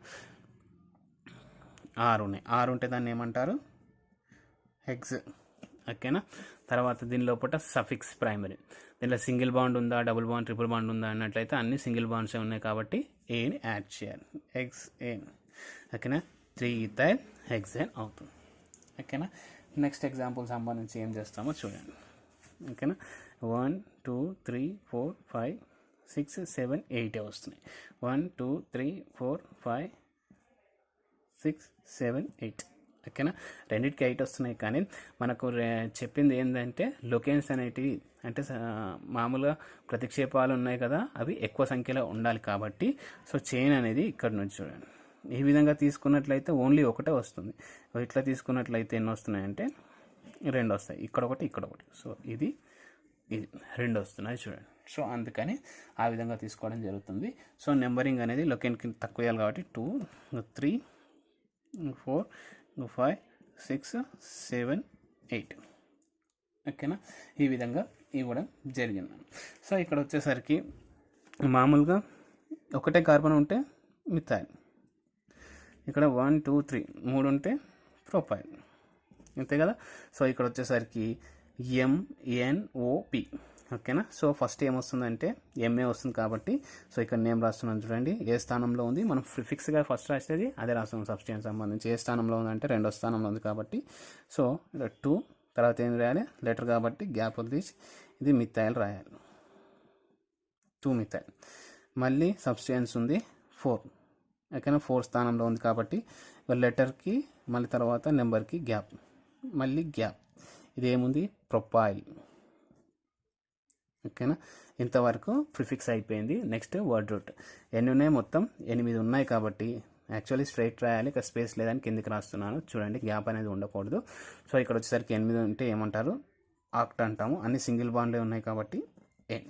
6 ఉన్నాయి. 6 ఉంటే దాన్ని ఏమంటారు హెక్స్ ఓకేనా. తర్వాత దీని లోపల సఫిక్స్ ప్రైమరీ. దీనిలో సింగిల్ బాండ్ ఉందా, డబుల్ బాండ్, ట్రిపుల్ బాండ్ ఉందా అన్నట్లయితే అన్ని సింగిల్ బాండ్సే ఉన్నాయి కాబట్టి ఏని యాడ్ చేయాలి, ఎక్స్ ఏన్ ఓకేనా. 3-ఇథైల్ హెక్సేన్ అవుతుంది ఓకేనా. నెక్స్ట్ ఎగ్జాంపుల్ సంబంధించి ఏం చేస్తామో చూడండి ఓకేనా. 1 2 3 4 5 6 7 8 వస్తున్నాయి. 1 2 3 4 5 6 7 8 ఓకేనా. రెండింటికి 8 వస్తున్నాయి. కానీ మనకు చెప్పింది ఏంటంటే లొకేన్స్ అనేటివి అంటే మామూలుగా ప్రతిక్షేపాలు ఉన్నాయి కదా, అవి ఎక్కువ సంఖ్యలో ఉండాలి కాబట్టి సో చైన్ అనేది ఇక్కడ నుంచి చూడండి. ఈ విధంగా తీసుకున్నట్లయితే ఓన్లీ ఒకటే వస్తుంది. ఇట్లా తీసుకున్నట్లయితే ఎన్ని వస్తున్నాయంటే 2 వస్తాయి, ఇక్కడ ఒకటి ఇక్కడ ఒకటి. సో ఇది 2 వస్తున్నాయి చూడండి. సో అందుకని ఆ విధంగా తీసుకోవడం జరుగుతుంది. సో నెంబరింగ్ అనేది లొకేన్కి తక్కువ వేయాలి కాబట్టి 2 3 4 5 6 7 8 ఓకేనా. ఈ విధంగా ఇవ్వడం జరిగింది. సో ఇక్కడ వచ్చేసరికి మామూలుగా ఒకటే కార్బన్ ఉంటే మిథైల్, ఇక్కడ 1 2 3 3 ఉంటే ప్రొపైల్ అంతే కదా. సో ఇక్కడ వచ్చేసరికి MNOP ఓకేనా. సో ఫస్ట్ ఏమొస్తుందంటే ఎంఏ వస్తుంది కాబట్టి సో ఇక్కడ నేమ్ రాస్తున్నాను చూడండి. ఏ స్థానంలో ఉంది, మనం ప్రిఫిక్స్గా ఫస్ట్ రాసేది అదే రాస్తున్నాం. సబ్స్టిట్యూయెంట్ సంబంధించి ఏ స్థానంలో ఉందంటే 2వ స్థానంలో ఉంది కాబట్టి సో 2 తర్వాత ఏం రాయాలి, లెటర్ కాబట్టి గ్యాప్ వదిలేసి ఇది మిథైల్ రాయాలి, 2-మిథైల్. మళ్ళీ సబ్స్టిట్యూయెంట్స్ ఉంది 4 ఓకేనా. 4 స్థానంలో ఉంది కాబట్టి లెటర్కి మళ్ళీ తర్వాత నెంబర్కి గ్యాప్, మళ్ళీ గ్యాప్. ఇది ఏముంది ప్రొపైల్ ఓకేనా. ఇంతవరకు ప్రిఫిక్స్ అయిపోయింది. Next word route. ఎన్ని ఉన్నాయి, మొత్తం 8 ఉన్నాయి కాబట్టి యాక్చువల్లీ స్ట్రైట్ రాయాలి, ఇక్కడ స్పేస్ లేదని కిందికి రాస్తున్నాను చూడండి, గ్యాప్ అనేది ఉండకూడదు. సో ఇక్కడ వచ్చేసరికి 8 ఉంటే ఏమంటారు ఆక్ట్ అంటాము. అన్ని సింగిల్ బాండ్లే ఉన్నాయి కాబట్టి ఎన్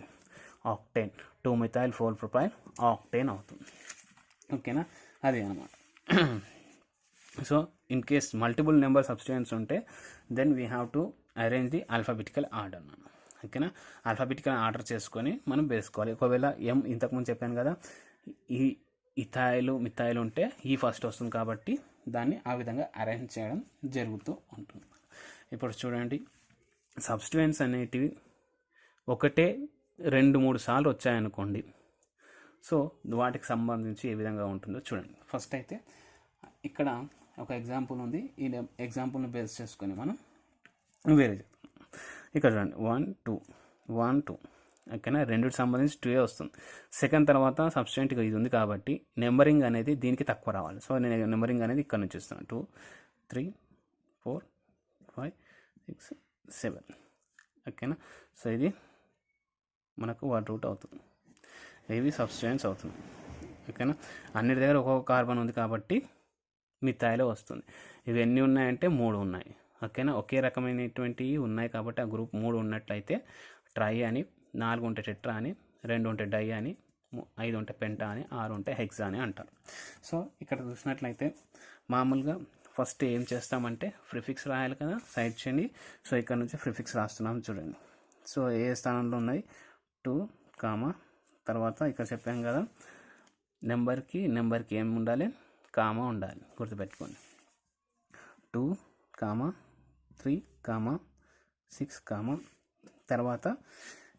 ఆక్టేన్. 2-మిథైల్ 4-ప్రొపైల్ ఆక్టేన్ అవుతుంది ఓకేనా. అదే అనమాట. So in case multiple number substituents ఉంటే then we have to arrange the alphabetical order అన్నాను ఓకేనా. ఆల్ఫాబెటికల్ ఆర్డర్ చేసుకొని మనం వేసుకోవాలి. ఒకవేళ ఇంతకుముందు చెప్పాను కదా, ఈ ఇథైలు మిథైల్ ఉంటే ఈ ఫస్ట్ వస్తుంది కాబట్టి దాన్ని ఆ విధంగా అరేంజ్ చేయడం జరుగుతూ ఉంటుంది. ఇప్పుడు చూడండి, సబ్స్టిట్యూయెంట్స్ అనేటివి ఒకటే 2-3 సార్లు వచ్చాయనుకోండి, సో వాటికి సంబంధించి ఏ విధంగా ఉంటుందో చూడండి. ఫస్ట్ అయితే ఇక్కడ ఒక ఎగ్జాంపుల్ ఉంది, ఈ ఎగ్జాంపుల్ని బేస్ చేసుకొని మనం వేరే ఇక్కడ చూడండి 1 2 1 2 ఓకేనా. రెండుకి సంబంధించి 2 వస్తుంది. సెకండ్ తర్వాత సబ్స్టిట్యూయెంట్ ఇది ఉంది కాబట్టి నెంబరింగ్ అనేది దీనికి తక్కువ రావాలి. సో నేను నెంబరింగ్ అనేది ఇక్కడ నుంచి ఇస్తాను 2 3 4 5 6 7 ఓకేనా. సో ఇది మనకు వర్డ్ రూట్ అవుతుంది, ఇవి సబ్స్టిట్యూయెంట్స్ అవుతుంది ఓకేనా. అన్నిటి దగ్గర ఒక్కొక్క కార్బన్ ఉంది కాబట్టి మిథైల్ వస్తుంది. ఇవి ఎన్ని ఉన్నాయంటే 3 ఉన్నాయి ఓకేనా. ఒకే రకమైనటువంటివి ఉన్నాయి కాబట్టి ఆ గ్రూప్ 3 ఉన్నట్లయితే ట్రై అని, 4 ఉంటే టెట్రా అని, 2 ఉంటే డై అని, 5 ఉంటే పెంటా అని, 6 ఉంటే హెక్సా అని అంటారు. సో ఇక్కడ చూసినట్లయితే మామూలుగా ఫస్ట్ ఏం చేస్తామంటే ప్రిఫిక్స్ రాయాలి కదా, సైడ్ చేయండి. సో ఇక్కడ నుంచి ప్రిఫిక్స్ రాస్తున్నాం చూడండి. సో ఏ స్థానంలో ఉన్నాయి 2, తర్వాత ఇక్కడ చెప్పాం కదా నెంబర్కి ఏం ఉండాలి, కామా ఉండాలి, గుర్తుపెట్టుకోండి. 2, 3, 6, తర్వాత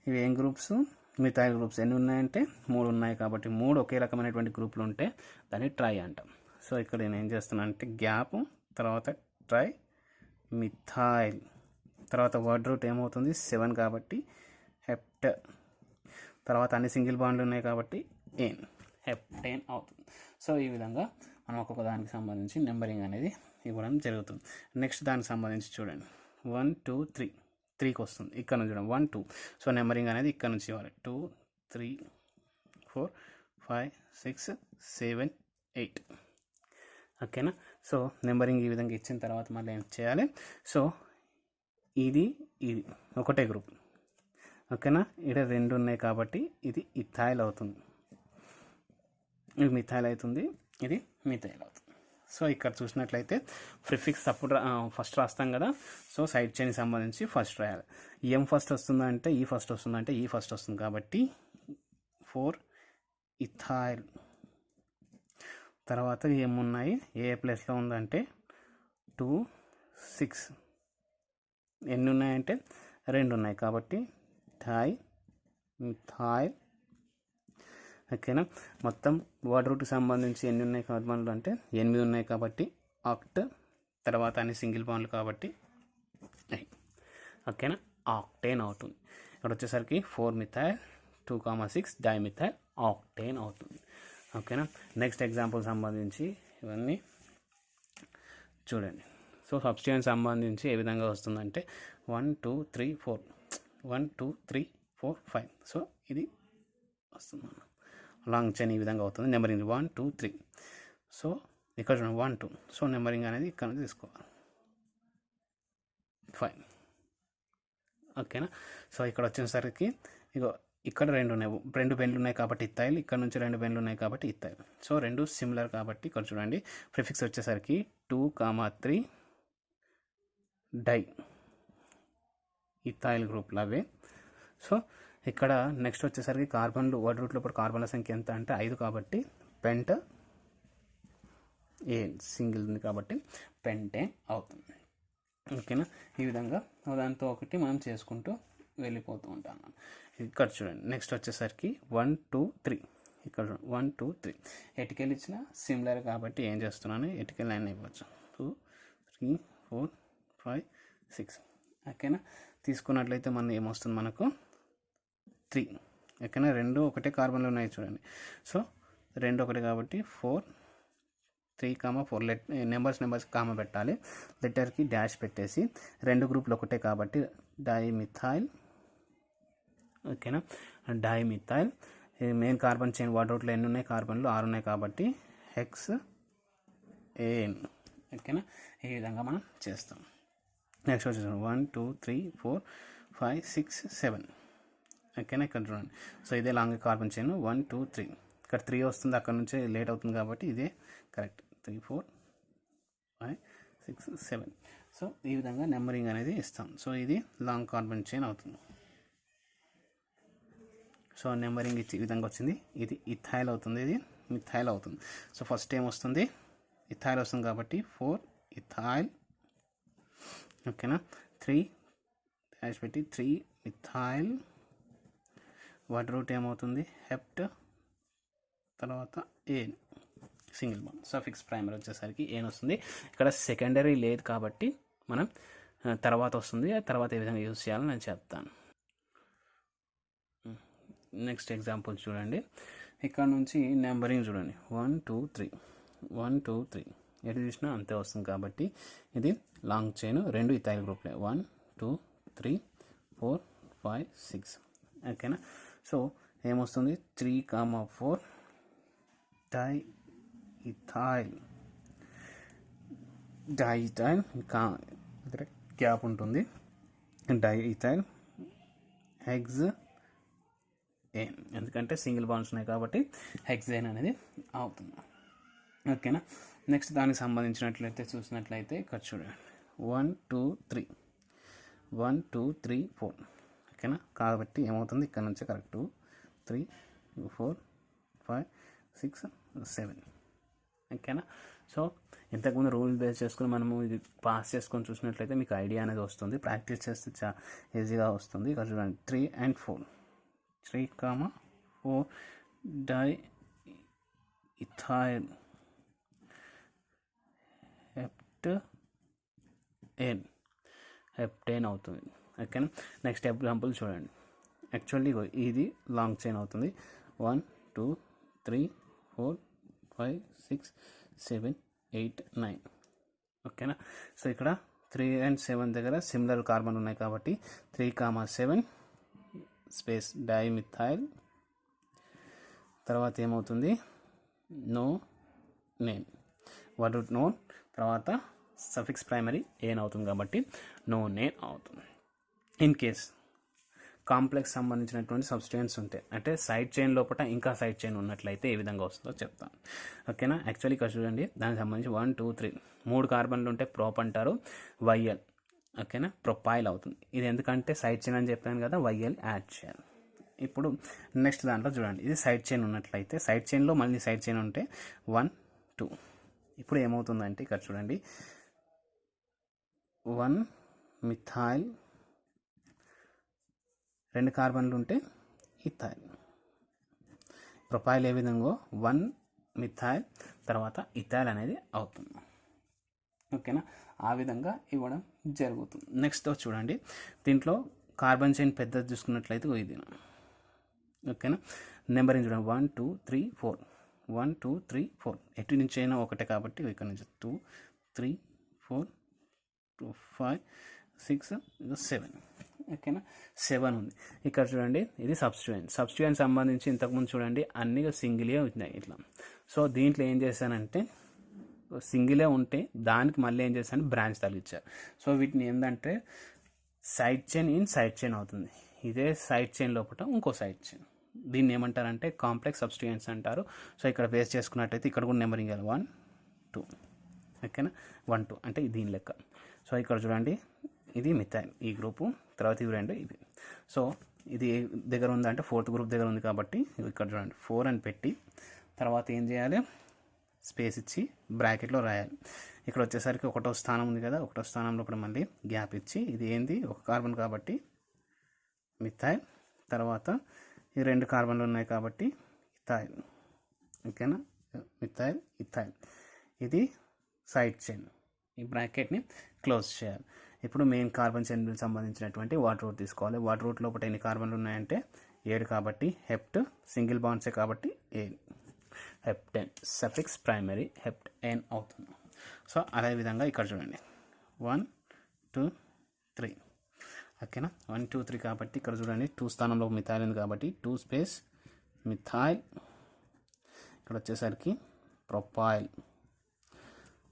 ఇవి ఏం గ్రూప్స్, మిగతా గ్రూప్స్ ఎన్ని ఉన్నాయంటే 3 ఉన్నాయి. కాబట్టి 3 ఒకే రకమైనటువంటి గ్రూపులు ఉంటే దాన్ని ట్రై అంటాం. సో ఇక్కడ నేను ఏం చేస్తున్నాను అంటే గ్యాప్, తర్వాత ట్రై మిథైల్, తర్వాత వర్డ్ రూట్ ఏమవుతుంది 7 కాబట్టి హెప్ట్, తర్వాత అన్ని సింగిల్ బాండ్లు ఉన్నాయి కాబట్టి ఏన్, హెప్టేన్ అవుతుంది. సో ఈ విధంగా మనం ఒక్కొక్క దానికి సంబంధించి నెంబరింగ్ అనేది ఇవ్వడం జరుగుతుంది. నెక్స్ట్ దానికి సంబంధించి చూడండి 1, 2, 3, 3కి వస్తుంది. ఇక్కడ నుంచి చూడండి 1, 2. సో నెంబరింగ్ అనేది ఇక్కడ నుంచి ఇవ్వాలి 2, 3, 4, 5, 6, 7, 8. ఓకేనా. సో నెంబరింగ్ ఈ విధంగా ఇచ్చిన తర్వాత మళ్ళీ ఏం చేయాలి, సో ఇది ఒకటే గ్రూప్. ఓకేనా. ఇక్కడ 2 ఉన్నాయి కాబట్టి ఇది ఇథైల్ అవుతుంది, ఇది మిథైల్ అవుతుంది, ఇది మిథైల్ అవుతుంది. సో ఇక్కడ చూసినట్లయితే ప్రిఫిక్స్ అప్పుడు ఫస్ట్ రాస్తాం కదా, సో సైడ్ చైన్కి సంబంధించి ఫస్ట్ రాయాలి. ఎం ఫస్ట్ వస్తుందంటే ఈ ఫస్ట్ వస్తుందంటే ఈ ఫస్ట్ వస్తుంది కాబట్టి 4 ఇథైల్. తర్వాత ఏమున్నాయి, ఏ ప్లేస్లో ఉందంటే 2, 6. ఎన్ని ఉన్నాయంటే 2 ఉన్నాయి కాబట్టి డై మిథైల్. ఓకేనా. మొత్తం వర్డ్ రూట్కి సంబంధించి ఎన్ని ఉన్నాయి కార్బన్లు అంటే 8 ఉన్నాయి కాబట్టి ఆక్ట్, తర్వాత అన్ని సింగిల్ బాండ్లు కాబట్టి ఓకేనా ఆక్టేన్ అవుతుంది. ఇక్కడ వచ్చేసరికి 4 మిథైల్ 2, 6 డైమిథైల్ ఆక్టేన్ అవుతుంది. ఓకేనా. నెక్స్ట్ ఎగ్జాంపుల్ సంబంధించి ఇవన్నీ చూడండి. సో సబ్స్టిట్యూయెంట్ సంబంధించి ఏ విధంగా వస్తుందంటే 1, 2, 3, 4, 1, 2, 3, 4, 5. సో ఇది వస్తుంది లాంగ్ చైన్ ఈ విధంగా అవుతుంది. నెంబరింగ్ 1, 2, 3. సో ఇక్కడ చూడండి 1, 2. సో నెంబరింగ్ అనేది ఇక్కడ నుంచి తీసుకోవాలి 5. ఓకేనా. సో ఇక్కడ వచ్చేసరికి ఇగో ఇక్కడ 2 ఉన్నాయి, 2 బెండ్లు ఉన్నాయి కాబట్టి ఇథైల్, ఇక్కడ నుంచి 2 బెండ్లు ఉన్నాయి కాబట్టి ఇథైల్. సో 2 సిమిలర్ కాబట్టి ఇక్కడ చూడండి ప్రిఫిక్స్ వచ్చేసరికి 2, 3 డై ఇథైల్ గ్రూప్లు అవే. సో ఇక్కడ నెక్స్ట్ వచ్చేసరికి కార్బన్లు వర్డ్ రూట్లో ఇప్పుడు కార్బన్ల సంఖ్య ఎంత అంటే 5 కాబట్టి పెంట్ ఏ సింగిల్ ఉంది కాబట్టి పెంటేన్ అవుతుంది. ఓకేనా. ఈ విధంగా దాంతో ఒకటి మనం చేసుకుంటూ వెళ్ళిపోతూ ఉంటాం. ఇక్కడ చూడండి నెక్స్ట్ వచ్చేసరికి 1, 2, 3. ఇక్కడ 1, 2, 3 ఎటికెల్ ఇచ్చిన సిమిలర్ కాబట్టి ఏం చేస్తున్నాను ఎటికెల్ 9 ఇవ్వచ్చు 2, 3, 4, 5, 6. ఓకేనా. తీసుకున్నట్లయితే మనం ఏమొస్తుంది మనకు 3. ఓకేనా. 2 ఒకటే కార్బన్లు ఉన్నాయి చూడండి. సో 2 ఒకటి కాబట్టి 4, 3, 4 నెంబర్స్ కామా పెట్టాలి, లెటర్కి డాష్ పెట్టేసి 2 గ్రూపులు ఒకటే కాబట్టి డైమిథైల్. ఓకేనా. Dimethyl main carbon chain word రూట్లో ఎన్ని ఉన్నాయి కార్బన్లు 6 ఉన్నాయి కాబట్టి హెక్స్ ఏన్. ఓకేనా. ఈ విధంగా మనం చేస్తాం. నెక్స్ట్ వచ్చేసి 1, 2, 3, 4, 5, 6, 7. ఓకేనా. ఇక్కడ చూడండి. సో ఇదే లాంగ్ కార్బన్ చైన్ 1, 2, 3. ఇక్కడ 3 వస్తుంది, అక్కడ నుంచి లేట్ అవుతుంది కాబట్టి ఇదే కరెక్ట్ 3, 4, 5, 6, 7. సో ఈ విధంగా నెంబరింగ్ అనేది ఇస్తాం. సో ఇది లాంగ్ కార్బన్ చైన్ అవుతుంది. సో నెంబరింగ్ ఇచ్చి ఈ విధంగా వచ్చింది. ఇది ఇథైల్ అవుతుంది, ఇది మిథైల్ అవుతుంది. సో ఫస్ట్ ఏం వస్తుంది ఇథైల్ వస్తుంది కాబట్టి 4 ఇథైల్. ఓకేనా. 3 డాష్ పెట్టి 3 మిథైల్. వర్డ్ రూట్ ఏమవుతుంది హెప్ట్, తర్వాత ఏన్ సింగిల్ బాండ్. సఫిక్స్ ప్రైమరీ వచ్చేసరికి ఏన్ వస్తుంది. ఇక్కడ సెకండరీ లేదు కాబట్టి మనం తర్వాత వస్తుంది, తర్వాత ఏ విధంగా యూజ్ చేయాలో నేను చెప్తాను. నెక్స్ట్ ఎగ్జాంపుల్ చూడండి. ఇక్కడ నుంచి నెంబరింగ్ చూడండి 1, 2, 3, 1, 2, 3 ఎటు చూసినా అంతే వస్తుంది కాబట్టి ఇది లాంగ్ చైన్ 2 ఇథైల్ గ్రూప్లే 1, 2, 3, 4, 5, 6. ఓకేనా. సో ఏమొస్తుంది 3, 4 డై ఇథైల్. డైఇథైల్ గ్యాప్ ఉంటుంది, డైఇథైల్ హెక్స్ ఏన్, ఎందుకంటే సింగిల్ బాండ్స్ ఉన్నాయి కాబట్టి హెక్సేన్ అనేది అవుతుంది. ఓకేనా. నెక్స్ట్ దానికి సంబంధించినట్లయితే చూసినట్లయితే ఇక్కడ చూడండి 1 2 3 1 2 3 4 ఓకేనా. కాబట్టి ఏమవుతుంది ఇక్కడ నుంచి కరెక్ట్ 2 3 4 5 6 7 ఓకేనా. సో ఇంతకుముందు రూల్ బేస్ చేసుకుని మనము ఇది పాస్ చేసుకొని చూసినట్లయితే మీకు ఐడియా అనేది వస్తుంది. ప్రాక్టీస్ చేస్తే ఈజీగా వస్తుంది. ఇక్కడ చూడండి 3 and 4 3, 4 డై ఇథైల్ హెప్టేన్ అవుతుంది ఓకేనా. నెక్స్ట్ ఎగ్జాంపుల్ చూడండి. యాక్చువల్లీ ఇది లాంగ్ చైన్ అవుతుంది. 1 2 3 4 5 6 7 8 9 ఓకేనా. సో ఇక్కడ 3 and 7 దగ్గర సిమిలర్ కార్బన్ ఉన్నాయి కాబట్టి 3, 7 స్పేస్ డైమిథైల్. తర్వాత ఏమవుతుంది no name what root known, తర్వాత సఫిక్స్ ప్రైమరీ ఏన్ అవుతుంది కాబట్టి నో నేమ్ అవుతుంది. ఇన్ కేస్ కాంప్లెక్స్ సంబంధించినటువంటి సబ్స్టిట్యూయెంట్స్ ఉంటాయి అంటే సైడ్ చైన్ లోపల ఇంకా సైడ్ చైన్ ఉన్నట్లయితే ఏ విధంగా వస్తుందో చెప్తాను ఓకేనా. యాక్చువల్లీ ఇక్కడ చూడండి దానికి సంబంధించి 1 2 3 3 కార్బన్లు ఉంటే ప్రోప్ అంటారు, వైఎల్ ఓకేనా ప్రొపైల్ అవుతుంది. ఇది ఎందుకంటే సైడ్ చైన్ అని చెప్పాను కదా, వైఎల్ యాడ్ చేయాలి. ఇప్పుడు నెక్స్ట్ దాంట్లో చూడండి ఇది సైడ్ చైన్ ఉన్నట్లయితే సైడ్ చైన్లో మళ్ళీ సైడ్ చైన్ ఉంటే 1 2. ఇప్పుడు ఏమవుతుందంటే ఇక్కడ చూడండి 1 మిథైల్ 2 కార్బన్లు ఉంటే ఇథైల్ ప్రొపైల్ ఏ విధంగా 1 మిథైల్ తర్వాత ఇథైల్ అనేది అవుతుంది ఓకేనా. ఆ విధంగా ఇవ్వడం జరుగుతుంది. నెక్స్ట్ చూడండి దీంట్లో కార్బన్ చైన్ పెద్దది చూసుకున్నట్లయితే ఇది ఓకేనా. నెంబరింగ్ చూడండి 1 2 3 4 1 2 3 4 ఎటు నుంచి అయినా ఒకటే కాబట్టి ఇక్కడ నుంచి 2 3 4 2 5 6 7 ఓకేనా. 7 ఉంది. ఇక్కడ చూడండి ఇది సబ్స్టిట్యూయెంట్ సంబంధించి ఇంతకుముందు చూడండి అన్ని సింగిలే ఉన్నాయి ఇట్లా. సో దీంట్లో ఏం చేశానంటే సింగిలే ఉంటే దానికి మళ్ళీ ఏం చేశాను బ్రాంచ్ తగిలిచ్చారు. సో వీటిని ఏంటంటే side chain in side chain అవుతుంది. ఇదే సైడ్ చైన్ లోపల ఇంకో సైడ్ చైన్, దీన్ని ఏమంటారంటే కాంప్లెక్స్ సబ్స్టిట్యూయెంట్స్ అంటారు. సో ఇక్కడ బేస్ చేసుకున్నట్టయితే ఇక్కడ కూడా నెంబరింగ్ 1 2 ఓకేనా 1 2 అంటే దీని లెక్క. సో ఇక్కడ చూడండి ఇది మిథైల్ ఈ గ్రూపు, తర్వాత ఇవి రెండు ఇవి. సో ఇది ఏ దగ్గర ఉందంటే 4th గ్రూప్ దగ్గర ఉంది కాబట్టి ఇక్కడ చూడండి 4 అని పెట్టి తర్వాత ఏం చేయాలి స్పేస్ ఇచ్చి బ్రాకెట్లో రాయాలి. ఇక్కడ వచ్చేసరికి 1వ స్థానం ఉంది కదా, 1వ స్థానంలో ఇప్పుడు మళ్ళీ గ్యాప్ ఇచ్చి ఇది ఏంది ఒక కార్బన్ కాబట్టి మిథైల్, తర్వాత ఈ 2 కార్బన్లు ఉన్నాయి కాబట్టి ఇథైల్ ఓకేనా మిథైల్ ఇథైల్. ఇది సైడ్ చైన్, ఈ బ్రాకెట్ని క్లోజ్ చేయాలి. ఇప్పుడు మెయిన్ కార్బన్ చైన్ సంబంధించినటువంటి వాటర్ రూట్ తీసుకోవాలి. వాటర్ రూట్ లోపల ఎన్ని కార్బన్లు ఉన్నాయంటే 7 కాబట్టి హెప్ట్ సింగిల్ బాండ్సే కాబట్టి ఏ హెప్టెన్ సఫిక్స్ ప్రైమరీ హెప్టెన్ అవుతుంది. సో అదేవిధంగా ఇక్కడ చూడండి 1 2 3 ఓకేనా 1 2 3 కాబట్టి ఇక్కడ చూడండి 2 స్థానంలో మిథైల్ ఉంది కాబట్టి 2 స్పేస్ మిథైల్. ఇక్కడ వచ్చేసరికి ప్రొపైల్,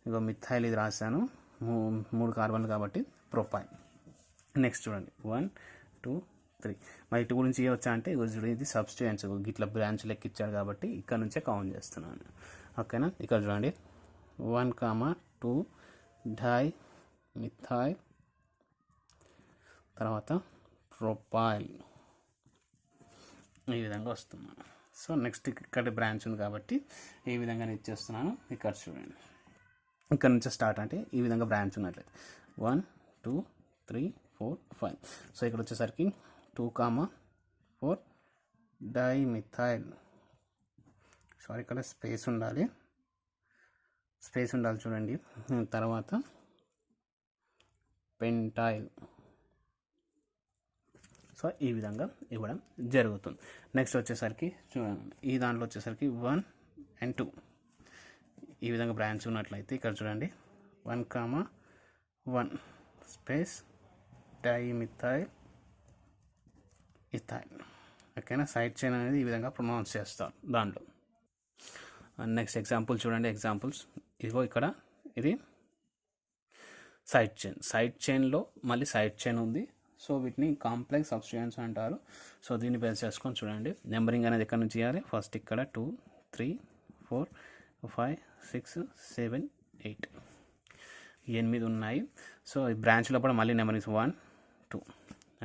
ఇగో మిథైల్ ఇది రాశాను 3 కార్బన్లు కాబట్టి ప్రొపైల్. నెక్స్ట్ చూడండి 1 2 3 మరి ఇటు గురించి వచ్చా అంటే ఇది సబ్స్టిట్యూయెంట్స్ ఇట్లా బ్రాంచ్ లెక్క ఇచ్చాడు కాబట్టి ఇక్కడ నుంచే కౌంట్ చేస్తున్నాను ఓకేనా. ఇక్కడ చూడండి 1 2 డై మిథైల్ తర్వాత ప్రొపైల్ ఈ విధంగా వస్తున్నాను. సో నెక్స్ట్ ఇక్కడ బ్రాంచ్ ఉంది కాబట్టి ఈ విధంగా నేను ఇచ్చేస్తున్నాను. ఇక్కడ చూడండి ఇక్కడ నుంచి స్టార్ట్ అంటే ఈ విధంగా బ్రాంచ్ ఉన్నట్లయితే 1 2 3 4 5. సో ఇక్కడ వచ్చేసరికి 2 4 డైమిథైల్ సారీ ఇక్కడ స్పేస్ ఉండాలి చూడండి. తర్వాత పెంటైల్. సో ఈ విధంగా ఇవ్వడం జరుగుతుంది. నెక్స్ట్ వచ్చేసరికి చూడండి ఈ దాంట్లో వచ్చేసరికి 1 and 2 ఈ విధంగా బ్రాంచ్ ఉన్నట్లయితే ఇక్కడ చూడండి 1 1 స్పేస్ డైమిథైల్ ఇథైల్ ఓకేనా. సైడ్ చైన్ అనేది ఈ విధంగా ప్రొనౌన్స్ చేస్తారు దాంట్లో. నెక్స్ట్ ఎగ్జాంపుల్ చూడండి. ఎగ్జాంపుల్స్ ఇదిగో ఇక్కడ ఇది సైడ్ చైన్లో మళ్ళీ సైడ్ చైన్ ఉంది. సో వీటిని కాంప్లెక్స్ సబ్స్టిట్యూయెంట్స్ అంటారు. సో దీన్ని బేస్ చేసుకొని చూడండి నెంబరింగ్ అనేది ఎక్కడ నుంచి చేయాలి. ఫస్ట్ ఇక్కడ 2 3 4 5 6 7 8 8 ఉన్నాయి. సో ఈ బ్రాంచ్ లోపల మళ్ళీ నెంబరింగ్స్ 1 2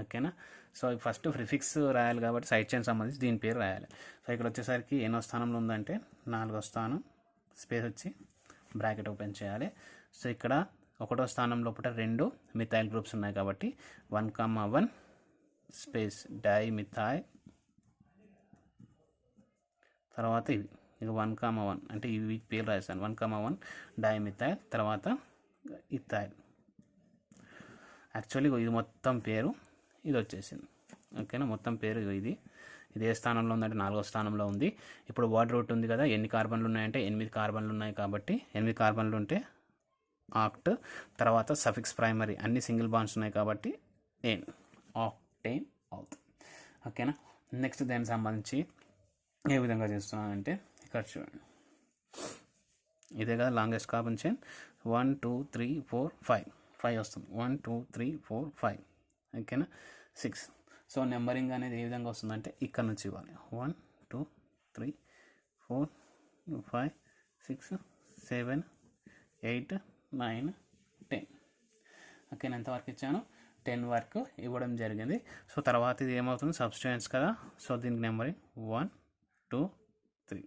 ఓకేనా. సో ఫస్ట్ ప్రిఫిక్స్ రాయాలి కాబట్టి సైడ్ చైన్ సంబంధించి దీని పేరు రాయాలి. సో ఇక్కడ వచ్చేసరికి ఎన్నో స్థానంలో ఉందంటే 4వ స్థానం, స్పేస్ వచ్చి బ్రాకెట్ ఓపెన్ చేయాలి. సో ఇక్కడ 1వ స్థానం లోపల 2 మిథైల్ గ్రూప్స్ ఉన్నాయి కాబట్టి 1,1 స్పేస్ డైమిథైల్, తర్వాత ఇవి ఇక 1,1 అంటే ఇవి పేరు రాశాను 1,1 డైమిథైల్, తర్వాత ఇథైల్. యాక్చువల్లీ ఇది మొత్తం పేరు ఇది వచ్చేసింది ఓకేనా. మొత్తం పేరు ఇది ఏ స్థానంలో ఉందంటే 4వ స్థానంలో ఉంది. ఇప్పుడు వాటర్ రూట్ ఉంది కదా, ఎన్ని కార్బన్లు ఉన్నాయంటే 8 కార్బన్లు ఉన్నాయి కాబట్టి 8 కార్బన్లు ఉంటే ఆక్ట్, తర్వాత సఫిక్స్ ప్రైమరీ అన్ని సింగిల్ బాండ్స్ ఉన్నాయి కాబట్టి ఏన్ ఆక్టేన్ అవుతుంది ఓకేనా. నెక్స్ట్ దానికి సంబంధించి ఏ విధంగా చేస్తున్నానంటే ఇక్కడ చూడండి, ఇదే కదా లాంగెస్ట్ కార్బన్ చైన్ 1 2 3 4 5 వస్తుంది. 1 2 3 4 5 ఓకేనా. 6. సో నెంబరింగ్ అనేది ఏ విధంగా వస్తుందంటే ఇక్కడ నుంచి ఇవ్వాలి 1 2 3 4 5 6 7 8 9 10 ఓకేనా. ఎంతవరకు ఇచ్చాను 10 వరకు ఇవ్వడం జరిగింది. సో తర్వాత ఇది ఏమవుతుంది సబ్స్టిట్యూయెంట్స్ కదా, సో దీనికి numbering 1 2 3.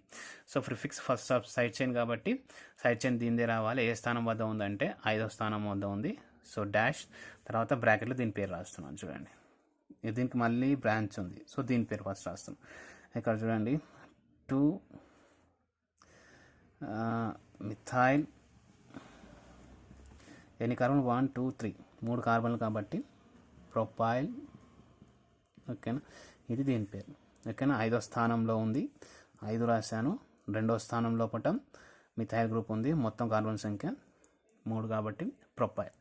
So prefix first side chain కాబట్టి సైడ్ చైన్ దీనిదే రావాలి. ఏ స్థానం వద్ద ఉందంటే 5వ స్థానం వద్ద ఉంది. సో డాష్ తర్వాత బ్రాకెట్లో దీని పేరు రాస్తున్నాను చూడండి. దీనికి మళ్ళీ బ్రాంచ్ ఉంది, సో దీని పేరు ఫస్ట్ రాస్తున్నాను. ఇక్కడ చూడండి 2 మిథైల్, ఎన్ని కార్బన్ 1 2 3 3 కార్బన్లు కాబట్టి ప్రొపైల్ ఓకేనా. ఇది దీని పేరు ఓకేనా. 5వ స్థానంలో ఉంది, 5 రాశాను. 2వ స్థానంలో పటం మిథైల్ గ్రూప్ ఉంది, మొత్తం కార్బన్ సంఖ్య 3 కాబట్టి ప్రొపైల్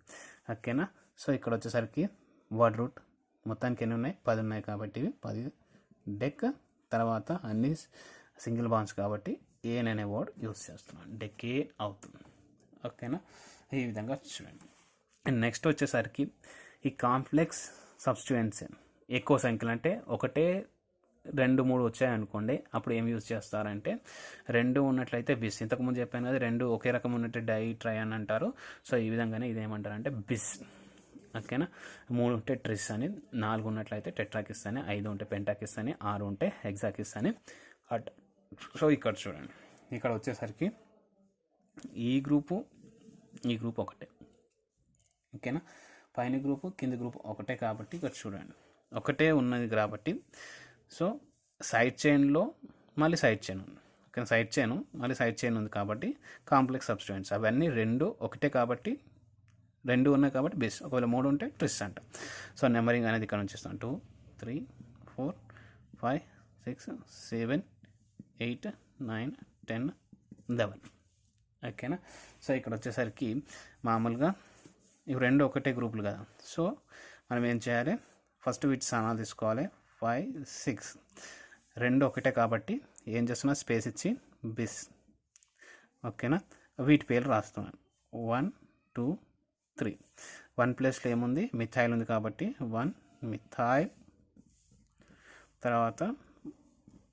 ఓకేనా. సో ఇక్కడ వచ్చేసరికి వర్డ్ రూట్ మొత్తానికి ఎన్ని ఉన్నాయి 10 ఉన్నాయి కాబట్టి 10 డెక్, తర్వాత అన్ని సింగిల్ బాండ్స్ కాబట్టి ఏన్ అనే వర్డ్ యూస్ చేస్తున్నాను, డెకేడ్ అవుతుంది ఓకేనా. ఈ విధంగా చూడండి. నెక్స్ట్ వచ్చేసరికి ఈ కాంప్లెక్స్ సబ్స్టిట్యూయెంట్స్ ఎక్కువ సంఖ్యలు అంటే 1 2 3 వచ్చాయనుకోండి, అప్పుడు ఏం యూజ్ చేస్తారంటే 2 ఉన్నట్లయితే బిస్, ఇంతకుముందు చెప్పాను కదా 2 ఒకే రకం ఉన్నట్టు డై ట్రై అని అంటారు. సో ఈ విధంగానే ఇదేమంటారంటే బిస్ ఓకేనా. 3 ఉంటే ట్రిస్ అని, 4 ఉన్నట్లయితే టెట్రాకిస్ అని, 5 ఉంటే పెంటాకిస్ అని, 6 ఉంటే హెక్సాకిస్ అని అట్. సో ఇక్కడ చూడండి, ఇక్కడ వచ్చేసరికి ఈ గ్రూపు ఒకటే ఓకేనా. పైన గ్రూపు కింది గ్రూపు ఒకటే కాబట్టి ఇక్కడ చూడండి ఒకటే ఉన్నది కాబట్టి, సో సైడ్ చైన్లో మళ్ళీ సైడ్ చైన్ ఉంది ఓకే. సైడ్ చైన్ మళ్ళీ సైడ్ చైన్ ఉంది కాబట్టి కాంప్లెక్స్ సబ్స్టిట్యూయెంట్స్ అవన్నీ 2 ఒకటే కాబట్టి 2 ఉన్నాయి కాబట్టి బేస్. ఒకవేళ 3 ఉంటే ట్రిస్ అంట. సో నెంబరింగ్ అనేది ఇక్కడ నుంచి ఇస్తాం 2 3 4 5 6 7 8 9 10 11 ఓకేనా. సో ఇక్కడ వచ్చేసరికి మామూలుగా ఇవి 2 ఒకటే గ్రూపులు కదా, సో మనం ఏం చేయాలి ఫస్ట్ వీటి స్థానాలు తీసుకోవాలి 5 6. 2 ఒకటే కాబట్టి ఏం చేస్తున్నా స్పేస్ ఇచ్చి బిస్ ఓకేనా. వీటి పేర్లు రాస్తున్నాను 1 2 3. 1 ప్లేస్లో ఏముంది మిథైల్ ఉంది కాబట్టి 1 మిథైల్, తర్వాత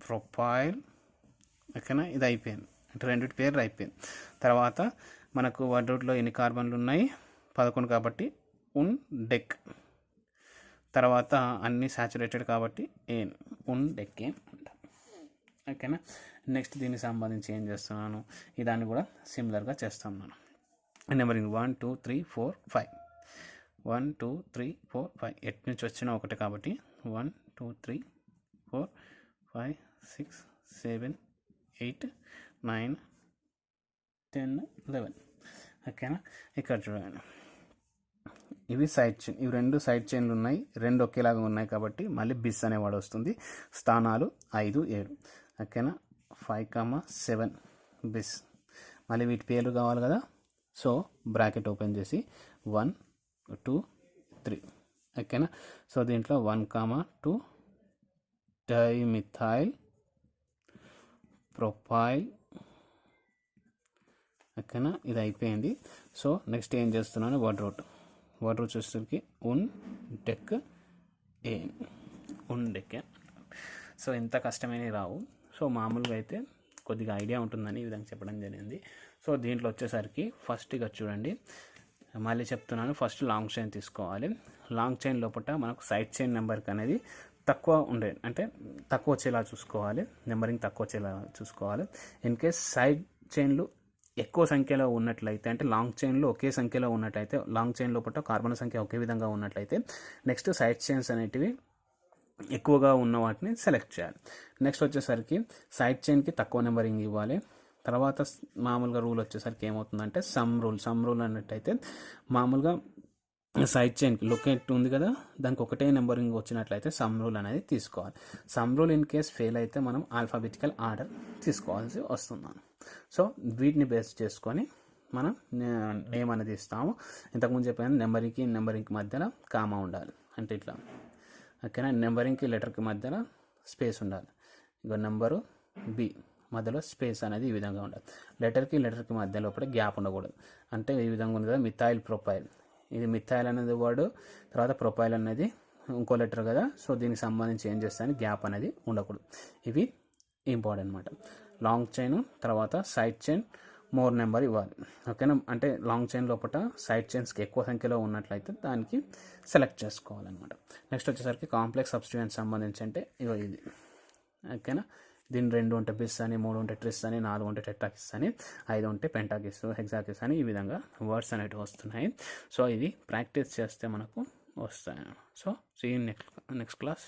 ప్రొపైల్ ఓకేనా. ఇది అయిపోయింది అంటే 2 పేర్లు అయిపోయింది. తర్వాత మనకు వర్డ్ రూట్లో ఎన్ని కార్బన్లు ఉన్నాయి 11 కాబట్టి ఉన్ డెక్, తర్వాత అన్నీ సాచురేటెడ్ కాబట్టి ఏన్ ఉన్ డెక్ ఏన్ అంటారు ఓకేనా. నెక్స్ట్ దీనికి సంబంధించి ఏం చేస్తున్నాను దాన్ని కూడా సిమిలర్గా చేస్తున్నాను. నెంబరింగ్ 1 2 3 4 5 1 2 3 4 5 ఎట్ నుంచి వచ్చిన ఒకటి కాబట్టి 1 2 3 4 5 6 7 8 9 10 11 ఓకేనా. ఇక్కడ చూడండి ఇవి సైడ్ చైన్, ఇవి 2 సైడ్ చైన్లు ఉన్నాయి, 2 ఒకేలాగా ఉన్నాయి కాబట్టి మళ్ళీ బిస్ అనేవాడు వస్తుంది. స్థానాలు 5 7 ఓకేనా. 5 7 బిస్. మళ్ళీ వీటి పేర్లు కావాలి కదా, సో బ్రాకెట్ ఓపెన్ చేసి 1 2 3 ఓకేనా. సో దీంట్లో 1 2 డైమిథైల్ ప్రొపైల్ ఓకేనా. ఇది అయిపోయింది. సో నెక్స్ట్ ఏం చేస్తున్నాను వర్డ్ రూట్ వచ్చేసరికి ఉన్ డెక్ ఏన్ ఉన్ డెక్ ఏన్. సో ఇంత కష్టమైనవి రావు. సో మామూలుగా అయితే కొద్దిగా ఐడియా ఉంటుందని ఈ విధంగా చెప్పడం జరిగింది. సో దీంట్లో వచ్చేసరికి ఫస్ట్ ఇక చూడండి, మళ్ళీ చెప్తున్నాను, ఫస్ట్ లాంగ్ చైన్ తీసుకోవాలి. లాంగ్ చైన్ లోపల మనకు సైడ్ చైన్ నెంబర్కి అనేది తక్కువ ఉండే, అంటే తక్కువ వచ్చేలా చూసుకోవాలి, నెంబరింగ్ తక్కువ వచ్చేలా చూసుకోవాలి. ఇన్ కేస్ సైడ్ చైన్లు ఎక్కువ సంఖ్యలో ఉన్నట్లయితే, అంటే లాంగ్ చైన్లు ఒకే సంఖ్యలో ఉన్నట్లయితే, లాంగ్ చైన్ లోపల కార్బన్ సంఖ్య ఒకే విధంగా ఉన్నట్లయితే నెక్స్ట్ సైడ్ చైన్స్ అనేటివి ఎక్కువగా ఉన్న వాటిని సెలెక్ట్ చేయాలి. నెక్స్ట్ వచ్చేసరికి సైడ్ చైన్కి తక్కువ నెంబరింగ్ ఇవ్వాలి. తర్వాత మామూలుగా రూల్ వచ్చేసరికి ఏమవుతుందంటే సమ్ రూల్ అన్నట్టయితే మామూలుగా సైడ్ చైన్కి లొకేట్ ఉంది కదా, దానికి ఒకటే నెంబరింగ్ వచ్చినట్లయితే సమ్ రూల్ అనేది తీసుకోవాలి. Some rule in case fail అయితే మనం ఆల్ఫాబెటికల్ ఆర్డర్ తీసుకోవాల్సి వస్తున్నాను. సో వీటిని బేస్ చేసుకొని మనం నేమ్ అనేది ఇస్తాము. ఇంతకుముందు చెప్పాను, నెంబరింగ్కి మధ్యలో కామా ఉండాలి, అంటే ఇట్లా ఓకేనా. నెంబరింగ్కి లెటర్కి మధ్యలో స్పేస్ ఉండాలి. ఇక నెంబరు బి మధ్యలో స్పేస్ అనేది ఈ విధంగా ఉండాలి. లెటర్కి మధ్య లోపల గ్యాప్ ఉండకూడదు. అంటే ఈ విధంగా ఉంది కదా, మిథైల్ ప్రొపైల్, ఇది మిథైల్ అనేది వర్డ్, తర్వాత ప్రొపైల్ అనేది ఇంకో లెటర్ కదా. సో దీనికి సంబంధించి ఏం చేస్తాను, గ్యాప్ అనేది ఉండకూడదు. ఇవి ఇంపార్టెంట్ అనమాట. లాంగ్ చైన్ తర్వాత సైడ్ చైన్ మోర్ నెంబర్ ఇవ్వాలి, ఓకేనా. అంటే లాంగ్ చైన్ లోపల సైడ్ చైన్స్కి ఎక్కువ సంఖ్యలో ఉన్నట్లయితే దానికి సెలెక్ట్ చేసుకోవాలన్నమాట. నెక్స్ట్ వచ్చేసరికి కాంప్లెక్స్ సబ్స్టిట్యూయెంట్ సంబంధించి అంటే ఇది ఓకేనా. దీని 2 ఉంటే బిస్ అని, 3 ఉంటే ట్రిస్ అని, 4 ఉంటే టెట్రాకిస్ అని, 5 ఉంటే పెంటాకిస్, హెక్సాకిస్ అని, ఈ విధంగా వర్డ్స్ అనేవి వస్తున్నాయి. సో ఇది ప్రాక్టీస్ చేస్తే మనకు వస్తాయి. So see in next class.